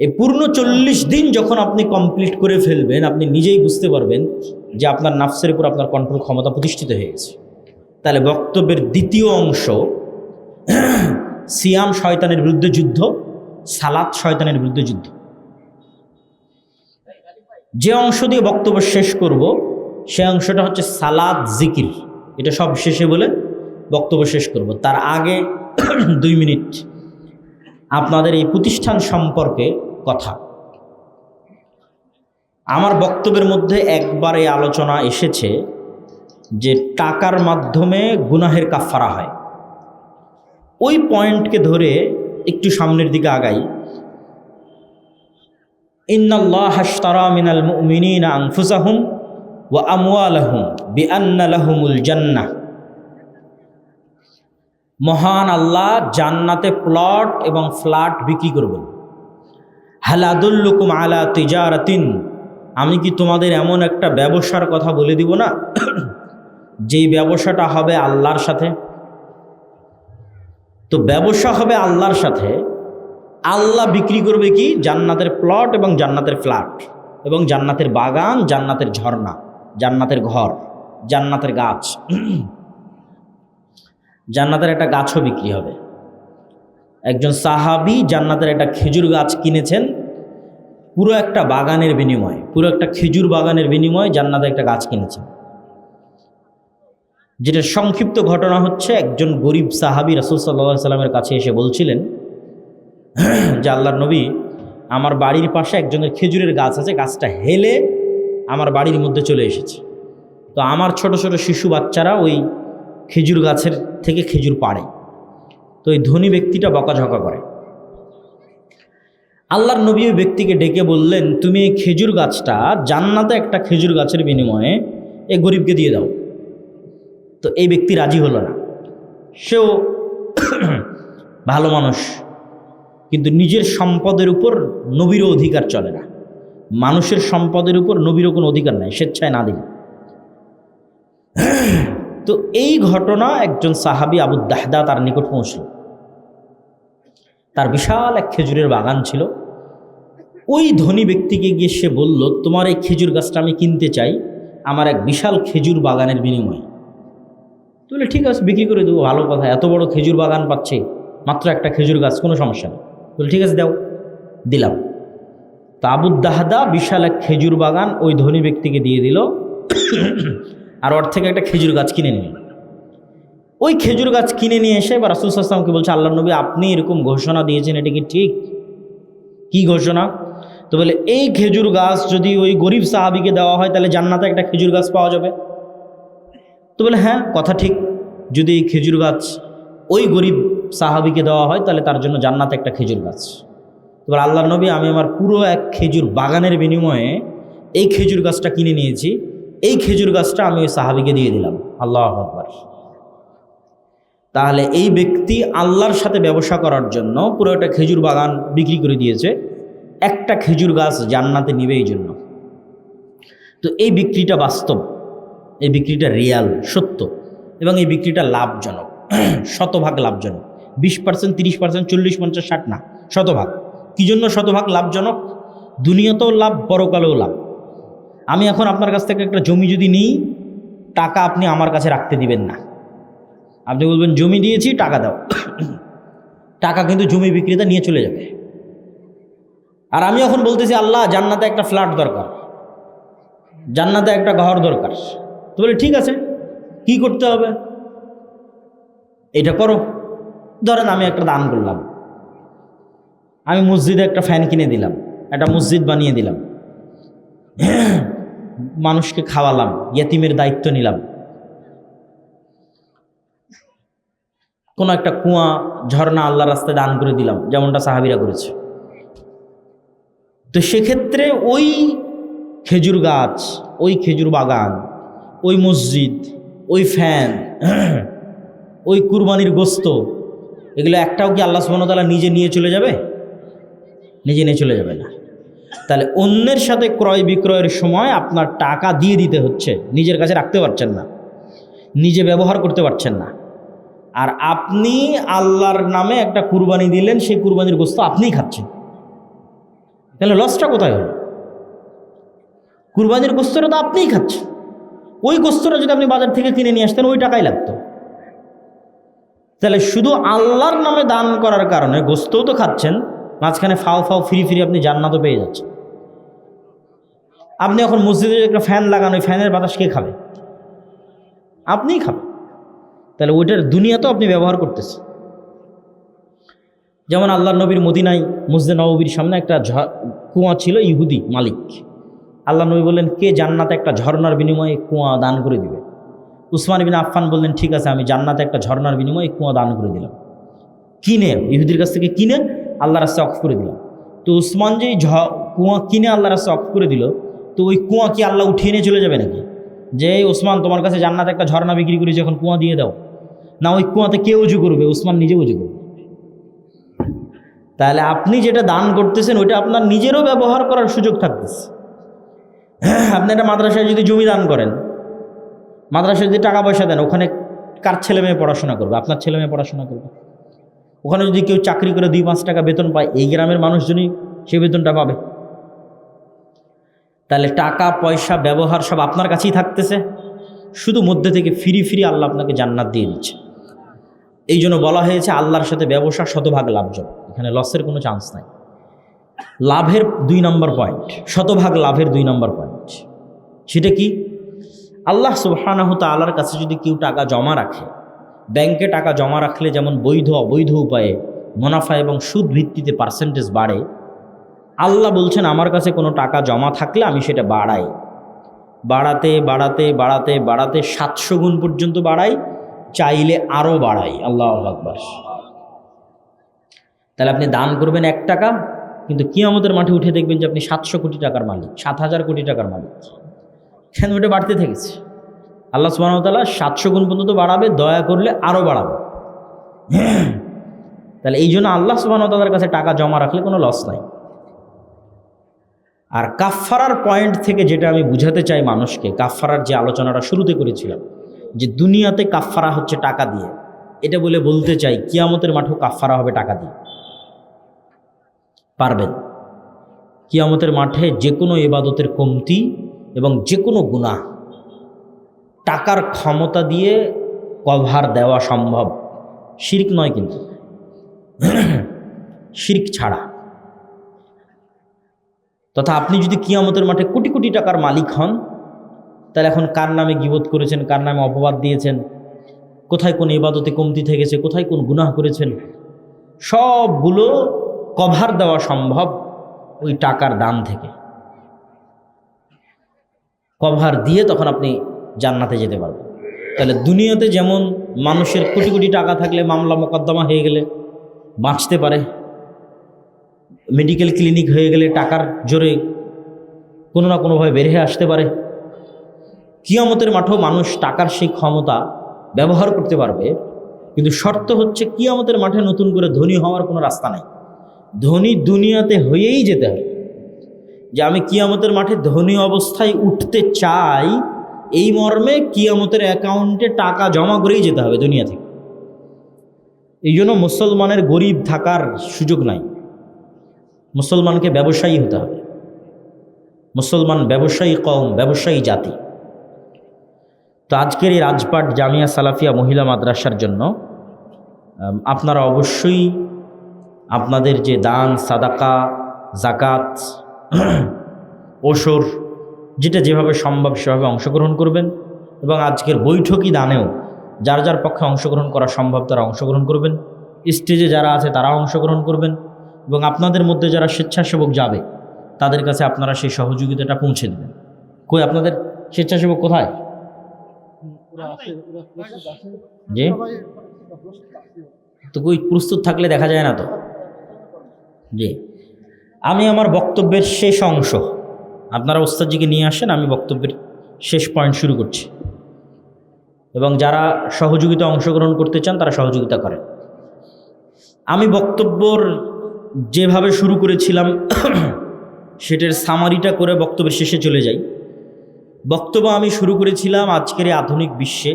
এই পূর্ণ 40 দিন যখন আপনি কমপ্লিট করে ফেলবেন, আপনি নিজেই বুঝতে পারবেন যে আপনার নাফসের উপর আপনার কন্ট্রোল ক্ষমতা প্রতিষ্ঠিত হয়ে গেছে। তাহলে বক্তব্যের দ্বিতীয় অংশ, সিয়াম শয়তানের বিরুদ্ধে যুদ্ধ, সালাত শয়তানের বিরুদ্ধে যুদ্ধ। যে অংশ দিয়ে বক্তব্য শেষ করব সে অংশটা হচ্ছে সালাত জিকির, এটা সব শেষে বলে বক্তব্য শেষ করব। তার আগে 2 মিনিট আপনাদের এই প্রতিষ্ঠান সম্পর্কে কথা। আমার বক্তব্যের মধ্যে একবার এই আলোচনা এসেছে যে টাকার মাধ্যমে গুনাহের কাফারা হয়। ওই পয়েন্টকে ধরে একটু সামনের দিকে আগাই। ইন্নাল্লাহা আশতারা মিনাল মুমিনিনা আনফুসাহুম ওয়া আমওয়ালাহুম বিআন্না লাহুমুল জান্নাহ। মহান আল্লাহ জান্নাতে প্লট এবং ফ্ল্যাট বিক্রি করবেন। হাল আদুল্লুকুম আলা তিজারাতিন, আমি কি তোমাদের এমন একটা ব্যবসার কথা বলে দিব না যেই ব্যবসাটা হবে আল্লাহর সাথে। তো ব্যবসা হবে আল্লাহর সাথে, আল্লাহ বিক্রি করবে কি? জান্নাতের প্লট এবং জান্নাতের ফ্ল্যাট এবং জান্নাতের বাগান, জান্নাতের ঝর্ণা, জান্নাতের ঘর, জান্নাতের গাছ। জান্নাতের একটা গাছও বিক্রি হবে। একজন সাহাবী জান্নাতের একটা খেজুর গাছ কিনেছেন পুরো একটা বাগানের বিনিময়ে, পুরো একটা খেজুর বাগানের বিনিময়ে জান্নাতের একটা গাছ কিনেছেন। যেটা সংক্ষিপ্ত ঘটনা হচ্ছে, একজন গরিব সাহাবী রাসূল সাল্লাল্লাহু আলাইহি সাল্লামের কাছে এসে বলছিলেন যে আল্লাহর নবী, আমার বাড়ির পাশে একজনের খেজুরের গাছ আছে, গাছটা হেলে আমার বাড়ির মধ্যে চলে এসেছে। তো আমার ছোট ছোট শিশু বাচ্চারা ওই খেজুর গাছের থেকে খেজুর পাড়ে। তো ওই ধনী ব্যক্তিটা বকাঝকা করে। আল্লাহর নবী ওই ব্যক্তিকে ডেকে বললেন, তুমি এই খেজুর গাছটা জান্নাতে একটা খেজুর গাছের বিনিময়ে এই গরিবকে দিয়ে দাও। তো এই ব্যক্তি রাজি হলো না। সেও ভালো মানুষ, কিন্তু নিজের সম্পদের উপর নবীরও অধিকার চলে না। মানুষের সম্পদের উপর নবীরও কোনো অধিকার নাই, স্বেচ্ছায় না দিলে। তো এই ঘটনা একজন সাহাবী আবু দাহদা তার নিকট পৌঁছল। তার বিশাল এক খেজুরের বাগান ছিল। ওই ধনী ব্যক্তিকে গিয়ে সে বলল, তোমার এই খেজুর গাছটা আমি কিনতে চাই আমার এক বিশাল খেজুর বাগানের বিনিময়ে। তো বলে ঠিক আছে, বিক্রি করে দেবো, ভালো কথা, এত বড় খেজুর বাগান পাচ্ছে, মাত্র একটা খেজুর গাছ, কোনো সমস্যা নেই। বলে ঠিক আছে, দাও, দিলাম। তো আবু দাহদা বিশাল এক খেজুর বাগান ওই ধনী ব্যক্তিকে দিয়ে দিল, আর ওর থেকে একটা খেজুর গাছ কিনে নিল। ওই খেজুর গাছ কিনে নিয়ে এসে বা রাসূল সাল্লাল্লাহু আলাইহি ওয়াসাল্লামকে বলছে, আল্লাহর নবী, আপনি এরকম ঘোষণা দিয়েছেন, এটা কি ঠিক? কি ঘোষণা? তো বলে, এই খেজুর গাছ যদি ওই গরিব সাহাবীকে দেওয়া হয় তাহলে জান্নাতে একটা খেজুর গাছ পাওয়া যাবে। তো বলে, হ্যাঁ, কথা ঠিক, যদি এই খেজুর গাছ ওই গরিব সাহাবীকে দেওয়া হয় তাহলে তার জন্য জান্নাতে একটা খেজুর গাছ। তো বলে, আল্লাহর নবী, আমি আমার পুরো এক খেজুর বাগানের বিনিময়ে এই খেজুর গাছটা কিনে নিয়েছি, এই খেজুর গাছটা আমি ওই সাহাবীকে দিয়ে দিলাম। আল্লাহু আকবার। তাহলে এই ব্যক্তি আল্লাহর সাথে ব্যবসা করার জন্য পুরো একটা খেজুর বাগান বিক্রি করে দিয়েছে, একটা খেজুর গাছ জান্নাতে নিবে এই জন্য। তো এই বিক্রিটা বাস্তব, এই বিক্রিটা রিয়াল, সত্য, এবং এই বিক্রিটা লাভজনক, শতভাগ লাভজনক। 20%, 30%, 40, 50, 60 না, শতভাগ। কী জন্য শতভাগ লাভজনক? দুনিয়াতেও লাভ, পরকালেও লাভ। আমি এখন আপনার কাছ থেকে একটা জমি যদি নিই, টাকা আপনি আমার কাছে রাখতে দিবেন না। আপনি বলবেন, জমি দিয়েছি, টাকা দাও। টাকা কিন্তু জমি বিক্রেতা নিয়ে চলে যাবে। আর আমি এখন বলতেছি, আল্লাহ, জান্নাতে একটা ফ্ল্যাট দরকার, জান্নাতে একটা ঘর দরকার। তো বলে, ঠিক আছে, কি করতে হবে? এটা করো। ধরেন আমি একটা দান করলাম, আমি মসজিদে একটা ফ্যান কিনে দিলাম, একটা মসজিদ বানিয়ে দিলাম। মানুষকে খাওয়ালাম, ইয়েতিমের দায়িত্ব নিলাম, কোনো একটা কুয়া ঝর্ণা আল্লাহর রাস্তায় দান করে দিলাম, যেমনটা সাহাবীরা করেছে। তো সেক্ষেত্রে ওই খেজুর গাছ, ওই খেজুর বাগান, ওই মসজিদ, ওই ফ্যান, ওই কুরবানির গোস্ত, এগুলো একটাও কি আল্লাহ সুবহানাহু ওয়া তাআলা নিজে নিয়ে চলে যাবে? নিজে নিয়ে চলে যাবে না। তাহলে অন্যের সাথে ক্রয় বিক্রয়ের সময় আপনার টাকা দিয়ে দিতে হচ্ছে, নিজের কাছে রাখতে পারছেন না, নিজে ব্যবহার করতে পারছেন না। আর আপনি আল্লাহর নামে একটা কুরবানি দিলেন, সেই কুরবানির গোস্ত আপনিই খাচ্ছেন, তাহলে লসটা কোথায় হলো? কুরবানির গোস্তটা তো আপনিই খাচ্ছেন। ওই গোস্তটা যদি আপনি বাজার থেকে কিনে নিয়ে আসতেন, ওই টাকাই লাগতো। তাহলে শুধু আল্লাহর নামে দান করার কারণে গোস্তও তো খাচ্ছেন, মাঝখানে ফাও ফ্রি আপনি জান্নাতও পেয়ে যাচ্ছেন। আপনি এখন মসজিদে একটা ফ্যান লাগান, ওই ফ্যানের বাতাস কে খাবে? আপনিই খাবেন। তাহলে ওইটার দুনিয়াতেও আপনি ব্যবহার করতেছেন। যেমন আল্লাহর নবীর মদিনায় মসজিদে নববীর সামনে একটা কুয়া ছিল, ইহুদি মালিক। আল্লাহ নবী বললেন, কে জান্নাতে একটা ঝর্ণার বিনিময়ে কুয়া দান করে দিবে? উসমান ইবনে আফফান বললেন, ঠিক আছে, আমি জান্নাতে একটা ঝর্ণার বিনিময়ে কুয়া দান করে দিলাম। কিনে, ইহুদির কাছ থেকে কিনে আল্লাহর রাস্তায় অফ করে দিলাম। তো উসমান যে কুয়া কিনে আল্লাহর রাস্তায় অফ করে দিল, তো ওই কুয়া কি আল্লাহ উঠিয়ে নিয়ে চলে যাবে নাকি? যে ওসমান, তোমার কাছে জান্নাতে একটা ঝর্ণা বিক্রি করেছে, এখন কুয়া দিয়ে দাও। না, ওই কুয়াতে কে উজু করবে? উসমান নিজে উজু করবে। তাহলে আপনি যেটা দান করতেছেন, ওইটা আপনার নিজেরও ব্যবহার করার সুযোগ থাকতেছে। আপনি একটা মাদ্রাসায় যদি জমি দান করেন, মাদ্রাসায় যদি টাকা পয়সা দেন, ওখানে কার ছেলে মেয়ে পড়াশোনা করবে? আপনার ছেলে মেয়ে পড়াশোনা করবে। ওখানে যদি কেউ চাকরি করে 2-5 টাকা বেতন পায়, এই গ্রামের মানুষজনই সেই বেতনটা পাবে। তাহলে টাকা পয়সা ব্যবহার সব আপনার কাছেই থাকতেছে, শুধু মধ্যে থেকে ফিরি আল্লাহ আপনাকে জান্নাত দিয়ে দিচ্ছে। এই জন্য বলা হয়েছে আল্লাহর সাথে ব্যবসা শতভাগ লাভজনক, এখানে লসের কোনো চান্স নাই। লাভের 2 নম্বর পয়েন্ট, শতভাগ লাভের 2 নম্বর পয়েন্ট, সেটা কি? আল্লাহ সুবহানাহু তাআলার কাছে যদি কেউ টাকা জমা রাখে, ব্যাংকে টাকা জমা রাখলে যেমন বৈধ অবৈধ উপায়ে মুনাফা এবং সুদ ভিত্তিতে পার্সেন্টেজ বাড়ে, আল্লাহ বলছেন আমার কাছে কোনো টাকা জমা থাকলে আমি সেটা বাড়াই, বাড়াতে বাড়াতে বাড়াতে বাড়াতে 700 গুণ পর্যন্ত বাড়াই, চাইলে আরও বাড়াই। আল্লাহু আকবার। তাহলে আপনি দান করবেন 1 টাকা, কিন্তু কিয়ামতের মাঠে উঠে দেখবেন যে আপনি 700 কোটি টাকার মালিক, 7,000 কোটি টাকার মালিক। কেন? ওটা বাড়তে থেকেছে। আল্লাহ সুবহানাহু ওয়া তাআলা 700 গুণ পর্যন্ত বাড়াবে, দয়া করলে আরও বাড়াবে। তাহলে এই জন্য আল্লাহ সুবহানাহু ওয়া তাআলার কাছে টাকা জমা রাখলে কোনো লস নাই। আর কাফফারার পয়েন্ট থেকে যেটা আমি বুঝাতে চাই মানুষকে, কাফফারার যে আলোচনাটা শুরুতে করেছিলাম, যে দুনিয়াতে কাফফারা হচ্ছে টাকা দিয়ে, এটা বলতে চাই কিয়ামতের মাঠেও কাফফারা হবে টাকা দিয়ে। পারবেন? কিয়ামতের মাঠে যে কোনো ইবাদতের কমতি এবং যে কোনো গুনাহ টাকার ক্ষমতা দিয়ে কভার দেওয়া সম্ভব। শিরক নয়, কিন্তু শিরক ছাড়া। তথা আপনি যদি কিয়ামতের মাঠে কোটি কোটি টাকার মালিক হন, তাহলে এখন কার নামে গীবত করেছেন, কার নামে অপবাদ দিয়েছেন, কোথায় কোন ইবাদতে কমতি থেকেছে, কোথায় কোন গুনাহ করেছেন, সবগুলো কভার দেওয়া সম্ভব ওই টাকার দাম থেকে। কভার দিয়ে তখন আপনি জান্নাতে যেতে পারবেন। তাহলে দুনিয়াতে যেমন মানুষের কোটি কোটি টাকা থাকলে মামলা মোকদ্দমা হয়ে গেলে বাঁচতে পারে, মেডিকেল ক্লিনিক হয়ে গেলে টাকার জোরে কোনো না কোনোভাবে বের হয়ে আসতে পারে, কিয়ামতের মাঠেও মানুষ টাকার সেই ক্ষমতা ব্যবহার করতে পারবে। কিন্তু শর্ত হচ্ছে কিয়ামতের মাঠে নতুন করে ধনী হওয়ার কোনো রাস্তা নাই। ধনী দুনিয়াতে হয়েই যেতে হবে। যে আমি কিয়ামতের মাঠে ধনী অবস্থায় উঠতে চাই, এই মর্মে কিয়ামতের অ্যাকাউন্টে টাকা জমা করেই যেতে হবে দুনিয়া থেকে। এই জন্য মুসলমানের গরিব থাকার সুযোগ নাই, মুসলমানকে ব্যবসায়ী হতে হবে। মুসলমান ব্যবসায়ী কওম, ব্যবসায়ী জাতি। তো আজকের এই রাজপাট জামিয়া সালাফিয়া মহিলা মাদ্রাসার জন্য আপনারা অবশ্যই আপনাদের যে দান, সাদাকা, জাকাত, ওসর, যেটা যেভাবে সম্ভব সেভাবে অংশগ্রহণ করবেন। এবং আজকের বৈঠকি দানেও যার যার পক্ষে অংশগ্রহণ করা সম্ভব তারা অংশগ্রহণ করবেন। স্টেজে যারা আছে তারাও অংশগ্রহণ করবেন। এবং আপনাদের মধ্যে যারা স্বেচ্ছাসেবক যাবে তাদের কাছে আপনারা সেই সহযোগিতাটা পৌঁছে দেবেন। কই আপনাদের স্বেচ্ছাসেবক কোথায়? জি, তো কই প্রস্তুত থাকলে দেখা যায় না তো। জি, আমি আমার বক্তব্যের শেষ অংশ, আপনারা ওস্তাদজিকে নিয়ে আসেন, আমি বক্তব্যের শেষ পয়েন্ট শুরু করছি, এবং যারা সহযোগিতা অংশগ্রহণ করতে চান তারা সহযোগিতা করেন। আমি বক্তব্যর যেভাবে শুরু করেছিলাম সেটার সামারিটা করে বক্তব্যের শেষে চলে যাই। বক্তব্য আমি শুরু করেছিলাম আজকের এই আধুনিক বিশ্বে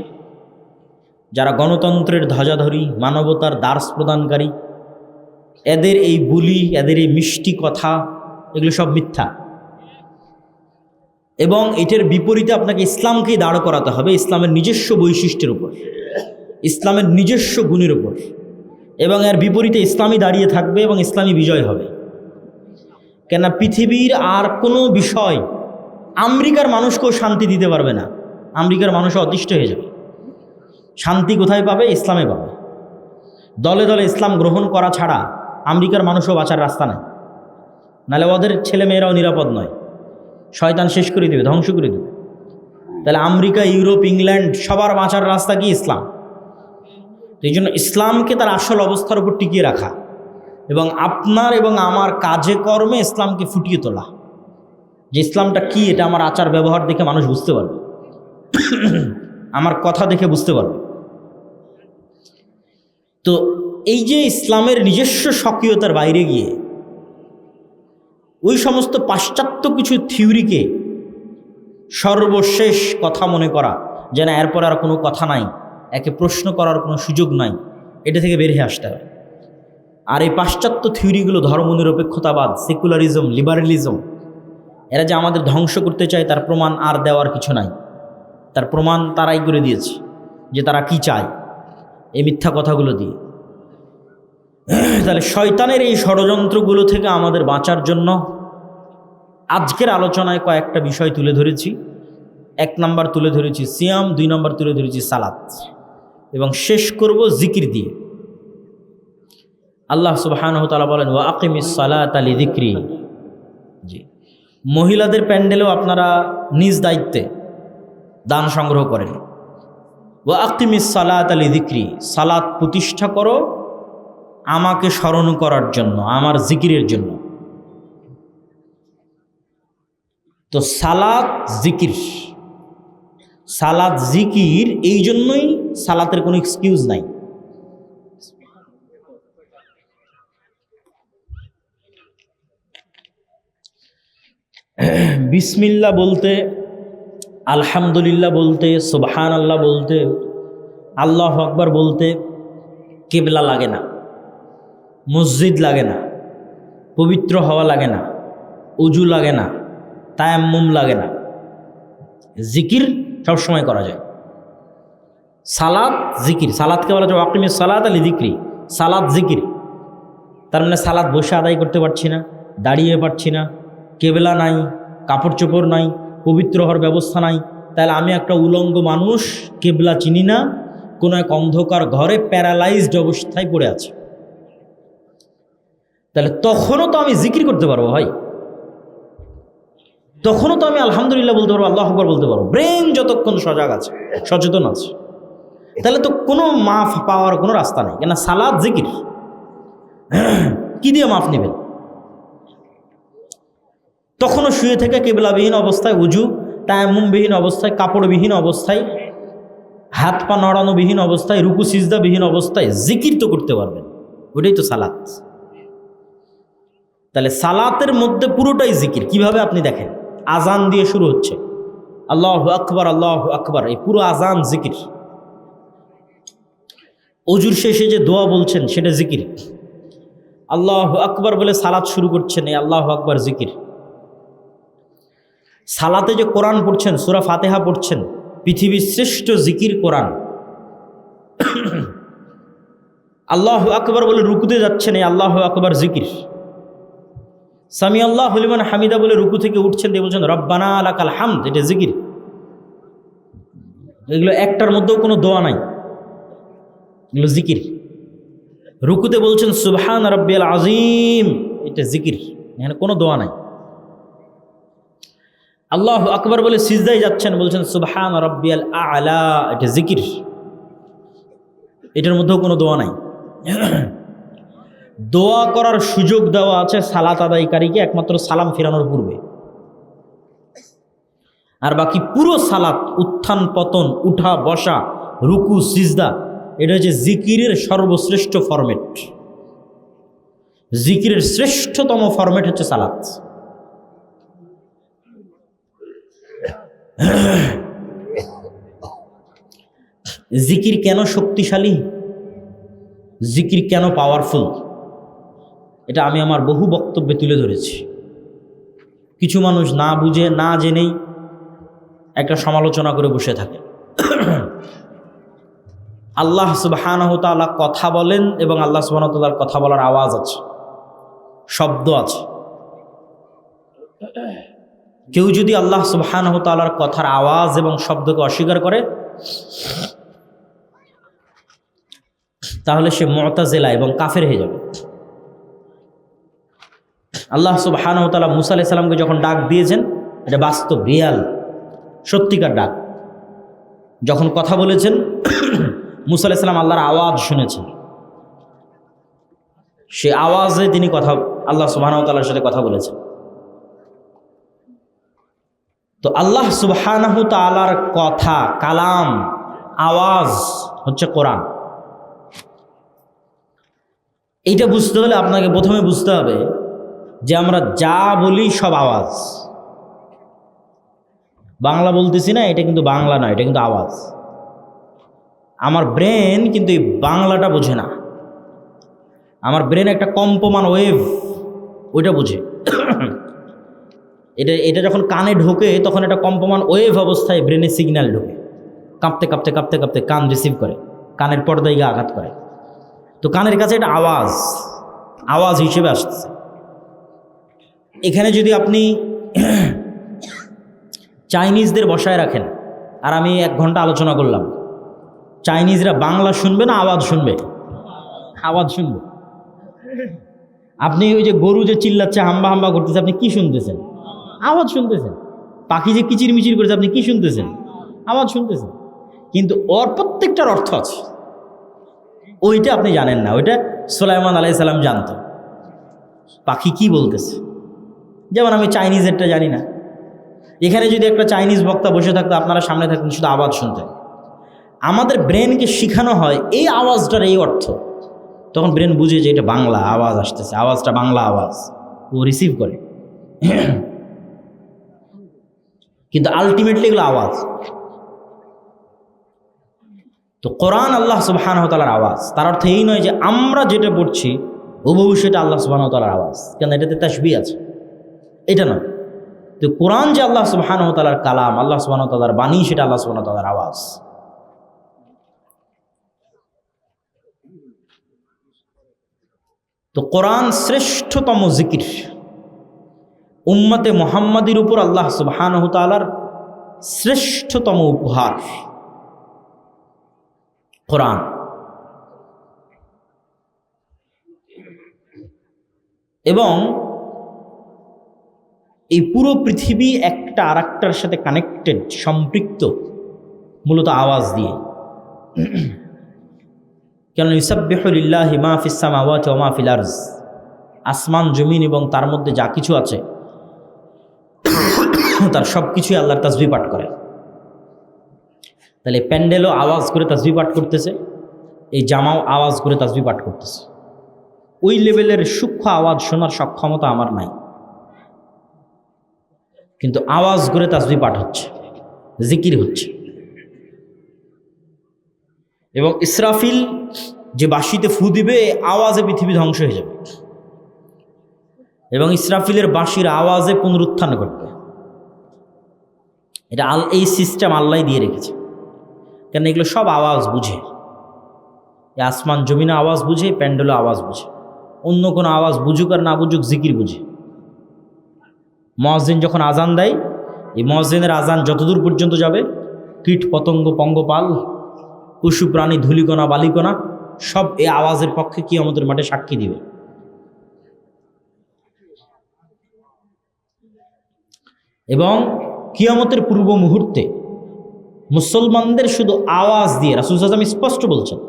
যারা গণতন্ত্রের ধ্বজাধারী, মানবতার দার্স প্রদানকারী, এদের এই বুলি, এদের এই মিষ্টি কথা, এগুলো সব মিথ্যা। এবং এটার বিপরীতে আপনাকে ইসলামকেই দাঁড় করাতে হবে, ইসলামের নিজস্ব বৈশিষ্ট্যের উপর, ইসলামের নিজস্ব গুণের উপর, এবং এর বিপরীতে ইসলামই দাঁড়িয়ে থাকবে এবং ইসলামী বিজয় হবে। কেন পৃথিবীর আর কোনো বিষয় আমেরিকার মানুষকেও শান্তি দিতে পারবে না, আমেরিকার মানুষও অতিষ্ঠ হয়ে যাবে। শান্তি কোথায় পাবে? ইসলামে পাবে। দলে দলে ইসলাম গ্রহণ করা ছাড়া আমেরিকার মানুষও বাঁচার রাস্তা নেই, নাহলে ওদের ছেলে মেয়েরাও নিরাপদ নয়, শয়তান শেষ করে দেবে, ধ্বংস করে দেবে। তাহলে আমেরিকা, ইউরোপ, ইংল্যান্ড সবার বাঁচার রাস্তা কি? ইসলাম। তো এই জন্য ইসলামকে তার আসল অবস্থার উপর টিকিয়ে রাখা এবং আপনার এবং আমার কাজে কর্মে ইসলামকে ফুটিয়ে তোলা, যে ইসলামটা কি এটা আমার আচার ব্যবহার দেখে মানুষ বুঝতে পারবে, আমার কথা দেখে বুঝতে পারবে। তো এই যে ইসলামের নিজস্ব স্বকীয়তার বাইরে গিয়ে ওই সমস্ত পাশ্চাত্য কিছু থিওরিকে সর্বশেষ কথা মনে করা, যেন এরপর আর কোনো কথা নাই, একে প্রশ্ন করার কোনো সুযোগ নাই, এটা থেকে বেরিয়ে আসতে হবে। আর এই পাশ্চাত্য থিওরিগুলো ধর্মনিরপেক্ষতাবাদ, সেকুলারিজম, লিবারেলিজম, এরা যে আমাদের ধ্বংস করতে চায় তার প্রমাণ আর দেওয়ার কিছু নাই। তার প্রমাণ তারাই করে দিয়েছে যে তারা কি চায় এই মিথ্যা কথাগুলো দিয়ে। তাহলে শয়তানের এই ষড়যন্ত্রগুলো থেকে আমাদের বাঁচার জন্য আজকের আলোচনায় কয়েকটা বিষয় তুলে ধরেছি। 1 নম্বর তুলে ধরেছি সিয়াম, 2 নম্বর তুলে ধরেছি সালাত, এবং শেষ করব জিকির দিয়ে। আল্লাহ সুবহানাহু ওয়া তাআলা বলেন, ওয়া আকিমিস সালাতা লিযিকরি। জি, মহিলাদের প্যান্ডেলেও আপনারা নিজ দায়িত্বে দান সংগ্রহ করেন। ওয়া আকিমিস সালাতা লিযিকরি, সালাত প্রতিষ্ঠা করো আমাকে স্মরণ করার জন্য, আমার জিকিরের জন্য। তো সালাত জিকির, সালাত জিকির, এই জন্যই সালাতের কোনো এক্সকিউজ নাই। বিসমিল্লাহ বলতে, আলহামদুলিল্লাহ বলতে, সুবহানাল্লাহ বলতে, আল্লাহু আকবার বলতে কিবলা লাগে না, মসজিদ লাগে না, পবিত্র হওয়া লাগে না, উজু লাগে না, তায়াম্মুম লাগে না, জিকির সবসময় করা যায়। সালাত জিকির, সালাতকে বলা যায় আকিমিস সালাত লিযিকরি, সালাত জিকির। তার মানে সালাত বসে আদায় করতে পারছি না, দাঁড়িয়ে পারছি না, কেবলা নাই, কাপড় চোপড় নাই, পবিত্র হওয়ার ব্যবস্থা নাই, তাহলে আমি একটা উলঙ্গ মানুষ, কেবলা চিনি না, কোনো এক অন্ধকার ঘরে প্যারালাইজড অবস্থায় পড়ে আছে। তাহলে তখনও তো আমি জিকির করতে পারবো ভাই, তখনও তো আমি আলহামদুলিল্লাহ বলতে পারবো, আল্লাহু আকবার বলতে পারবো, ব্রেন যতক্ষণ সজাগ আছে, সচেতন আছে। তাহলে তো কোনো মাফ পাওয়ার কোনো রাস্তা নেই, কেন সালাত জিকির। কি দিয়ে মাফ নেবেন? তখনও শুয়ে থেকে কেবলাবিহীন অবস্থায়, উজু তায়াম্মুমবিহীন অবস্থায়, কাপড়বিহীন অবস্থায়, হাত পা নড়ানোবিহীন অবস্থায়, রুকু সিজদাবিহীন অবস্থায় জিকির তো করতে পারবেন, ওটাই তো সালাত। তাহলে সালাতের মধ্যে পুরোটাই জিকির। কিভাবে আপনি দেখেন, আজান দিয়ে শুরু হচ্ছে, আল্লাহু আকবার, আল্লাহু আকবার, এই পুরো আজান জিকির। অজুর শেষে যে দোয়া বলছেন সেটা জিকির। আল্লাহু আকবার বলে সালাত শুরু করছেন, এই আল্লাহু আকবার জিকির। সালাতে যে কোরআন পড়ছেন, সূরা ফাতিহা পড়ছেন, পৃথিবীর শ্রেষ্ঠ জিকির কোরআন। আল্লাহু আকবার বলে রুকুতে যাচ্ছেন, এই আল্লাহু আকবার জিকির। সামি আল্লাহু লিমান হামিদা বলে রুকু থেকে উঠছেন, দিয়ে বলছেন রব্বানা লাকাল হামদ, এটা জিকির। এগুলো একটার মধ্যেও কোনো দোয়া নাই, এগুলো জিকির। রুকুতে বলছেন সুবহান রাব্বিয়াল আযীম, এটা জিকির, এখানে কোনো দোয়া নাই। আল্লাহু আকবার বলে সিজদায় যাচ্ছেন, বলছেন সুবহান রাব্বিয়াল আ'লা, এটা জিকির, এটার মধ্যেও কোনো দোয়া নাই। দোয়া করার সুযোগ দেওয়া আছে সালাত আদায়কারীকে একমাত্র সালাম ফেরানোর পূর্বে, আর বাকি পুরো সালাত, উত্থান পতন, উঠা বসা, রুকু সিজদা, এটা হচ্ছে জিকিরের সর্বশ্রেষ্ঠ ফরম্যাট। জিকিরের শ্রেষ্ঠতম ফরম্যাট হচ্ছে সালাত। জিকির কেন শক্তিশালী, জিকির কেন পাওয়ারফুল, এটা আমি আমার বহু বক্তব্যে তুলে ধরেছি। কিছু মানুষ না বুঝে না জেনেই একটা সমালোচনা করে বসে থাকে। আল্লাহ সুবহানাহু ওয়া তাআলা কথা বলেন এবং আল্লাহ সুবহানাহু ওয়া তাআলার কথা বলার আওয়াজ আছে, শব্দ আছে। কেউ যদি আল্লাহ সুবহানাহু ওয়া তাআলার কথার আওয়াজ এবং শব্দকে অস্বীকার করে, তাহলে সে মুতাজিলা এবং কাফের হয়ে যাবে। আল্লাহ সুবহানাহু ওয়া তাআলা মুসা আলাইহিস সালামকে যখন ডাক দিয়েছেন, এটা বাস্তব, রিয়াল, সত্যিকার ডাক। যখন কথা বলেছেন, মুসা আলাইহিস সালাম আল্লাহর আওয়াজ শুনেছেন, সে আওয়াজে তিনি কথা, আল্লাহ সুবহানাহু ওয়া তাআলার সাথে কথা বলেছেন। তো আল্লাহ সুবহানাহু তাআলার কথা, কালাম, আওয়াজ হচ্ছে কোরআন। এইটা বুঝতে হলে আপনাকে প্রথমে বুঝতে হবে যে আমরা যা বলি সব আওয়াজ। বাংলা বলতেছি না, এটা কিন্তু বাংলা নয়, এটা কিন্তু আওয়াজ। আমার ব্রেন কিন্তু এই বাংলাটা বোঝে না, আমার ব্রেন একটা কম্পমান ওয়েভ, ওইটা বোঝে। এটা যখন কানে ঢোকে তখন একটা কম্পমান ওয়েভ অবস্থায় ব্রেনে সিগন্যাল ঢোকে, কাঁপতে কাঁপতে কাঁপতে কাঁপতে কান রিসিভ করে, কানের পর্দায় গিয়ে আঘাত করে। তো কানের কাছে এটা আওয়াজ, আওয়াজ হিসেবে আসছে। এখানে যদি আপনি চাইনিজদের বসায় রাখেন আর আমি 1 ঘন্টা আলোচনা করলাম, চাইনিজরা বাংলা শুনবে না আওয়াজ শুনবে? আওয়াজ শুনবে। আপনি ওই যে গরু যে চিল্লাচ্ছে, হাম্বা হাম্বা করতেছে, আপনি কি শুনতেছেন? আওয়াজ শুনতেছেন। পাখি যে কিচির মিচির করেছে, আপনি কি শুনতেছেন? আওয়াজ শুনতেছেন। কিন্তু ওর প্রত্যেকটার অর্থ আছে, ওইটা আপনি জানেন না। ওইটা সুলাইমান আলাইহিস সালাম জানতো, পাখি কি বলতেছে। যেমন আমি চাইনিজেরটা জানি না। এখানে যদি একটা চাইনিজ বক্তা বসে থাকতো, আপনারা সামনে থাকতেন, শুধু আওয়াজ শুনতেন। আমাদের ব্রেনকে শেখানো হয় এই আওয়াজটার এই অর্থ, তখন ব্রেন বুঝে যে এটা বাংলা আওয়াজ আসতেছে, আওয়াজটা বাংলা আওয়াজ, ও রিসিভ করে। কিন্তু আলটিমেটলি এগুলো আওয়াজ। তো কোরআন আল্লাহ সুবহানাহু ওয়া তাআলার আওয়াজ। তার অর্থ এই নয় যে আমরা যেটা পড়ছি হুবহু সেটা আল্লাহ সুবহানাহু ওয়া তাআলার আওয়াজ, কেন এটাতে তাসবিহ আছে, এটা নয়। তো কোরআন যে আল্লাহ সুবহানাহু ওয়া তাআলার কালাম, আল্লাহ সুবহানাহু ওয়া তাআলার বাণী, সেটা আল্লাহ সুবহানাহু ওয়া তাআলার আওয়াজ। তো কোরআন শ্রেষ্ঠতম জিকির, উম্মতে মুহাম্মাদির উপর আল্লাহ সুবহানাহু ওয়া তাআলার শ্রেষ্ঠতম উপহার কোরআন। এবং এই পুরো পৃথিবী একটা আরেকটার সাথে কানেক্টেড, সম্পৃক্ত মূলত আওয়াজ দিয়ে। কেন ইউসাব্বিহু লিল্লাহি মা ফিস সামাওয়াতি ওয়া মা ফিল আরজ, আসমান জমিন এবং তার মধ্যে যা কিছু আছে তার সব কিছুই আল্লাহর তাসবিহ পাঠ করে। তাহলে প্যান্ডেলও আওয়াজ করে তাসবিহ পাঠ করতেছে, এই জামাও আওয়াজ করে তাসবিহ পাঠ করতেছে। ওই লেভেলের সূক্ষ্ম আওয়াজ শোনার সক্ষমতা আমার নাই, কিন্তু আওয়াজ করে তাসবিহ পাঠ হচ্ছে, জিকির হচ্ছে। এবং ইসরাফিল যে বাঁশিতে ফু দিবে, আওয়াজে পৃথিবী ধ্বংস হয়ে যাবে, এবং ইসরাফিলের বাঁশির আওয়াজে পুনরুত্থান ঘটবে। এটা এই সিস্টেম আল্লাহ দিয়ে রেখেছে, কেন এগুলো সব আওয়াজ বুঝে। এই আসমান জমিনে আওয়াজ বুঝে, প্যান্ডেলও আওয়াজ বুঝে। অন্য কোনো আওয়াজ বুঝুক আর না বুঝুক, জিকির বুঝে। মুয়াজ্জিন যখন আজান দেয়, এই মুয়াজ্জিনের আজান যতদূর পর্যন্ত যাবে, কীট পতঙ্গ পঙ্গপাল পশু প্রাণী ধূলিকণা বালিকণা সব এই আওয়াজের পক্ষে কিয়ামতের মাঠে সাক্ষী দিবে। এবং কিয়ামতের পূর্ব মুহূর্তে মুসলমানদের শুধু আওয়াজ দিয়ে রাসূল সাল্লাল্লাহু আলাইহি ওয়াসাল্লাম স্পষ্ট বলছেন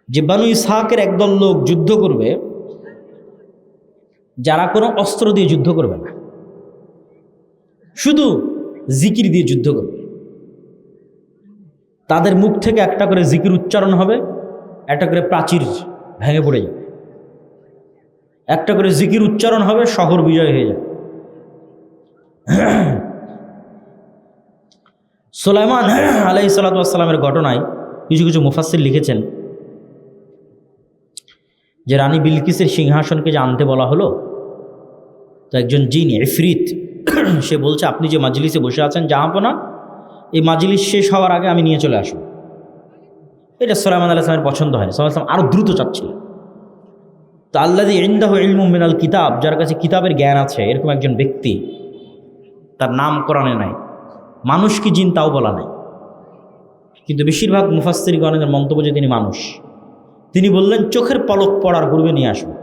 যে বানু ইসহাকের একদল লোক যুদ্ধ করবে, যারা কোনো অস্ত্র দিয়ে যুদ্ধ করবে না, শুধু জিকির দিয়ে যুদ্ধ করবে। তাদের মুখ থেকে একটা করে জিকির উচ্চারণ হবে, একটা করে প্রাচীর ভেঙে পড়ে যাবে, একটা করে জিকির উচ্চারণ হবে, শহর বিজয় হয়ে যাবে। সুলাইমান আলাইহিস সালাতু ওয়াস সালামের ঘটনায় কিছু কিছু মুফাসসির লিখেছেন যে রানী বিলকিসের সিংহাসনকে যে আনতে বলা হলো, তো একজন জিন ইফরিত সে বলছে, আপনি যে মাজলিসে বসে আছেন জাহাপনা, এই মাজলিস শেষ হওয়ার আগে আমি নিয়ে চলে আসব। এটা সুলাইমান আলাইহিস সালামের পছন্দ হয়নি। সুলাইমান আলাইহিস সালাম আরও দ্রুত চাচ্ছিলেন। তো আল্লাযী ইনদাহু ইলমুম মিনাল কিতাব, যার কাছে কিতাবের জ্ঞান আছে, এরকম একজন ব্যক্তি, তার নাম কোরআনে নাই, মানুষ কি জিন তাও বলা নাই, কিন্তু বেশিরভাগ মুফাসসিরগণের মন্তব্য যে তিনি মানুষ। তিনি বললেন চোখের পলক পড়ার পূর্বে নিয়ে আসবে।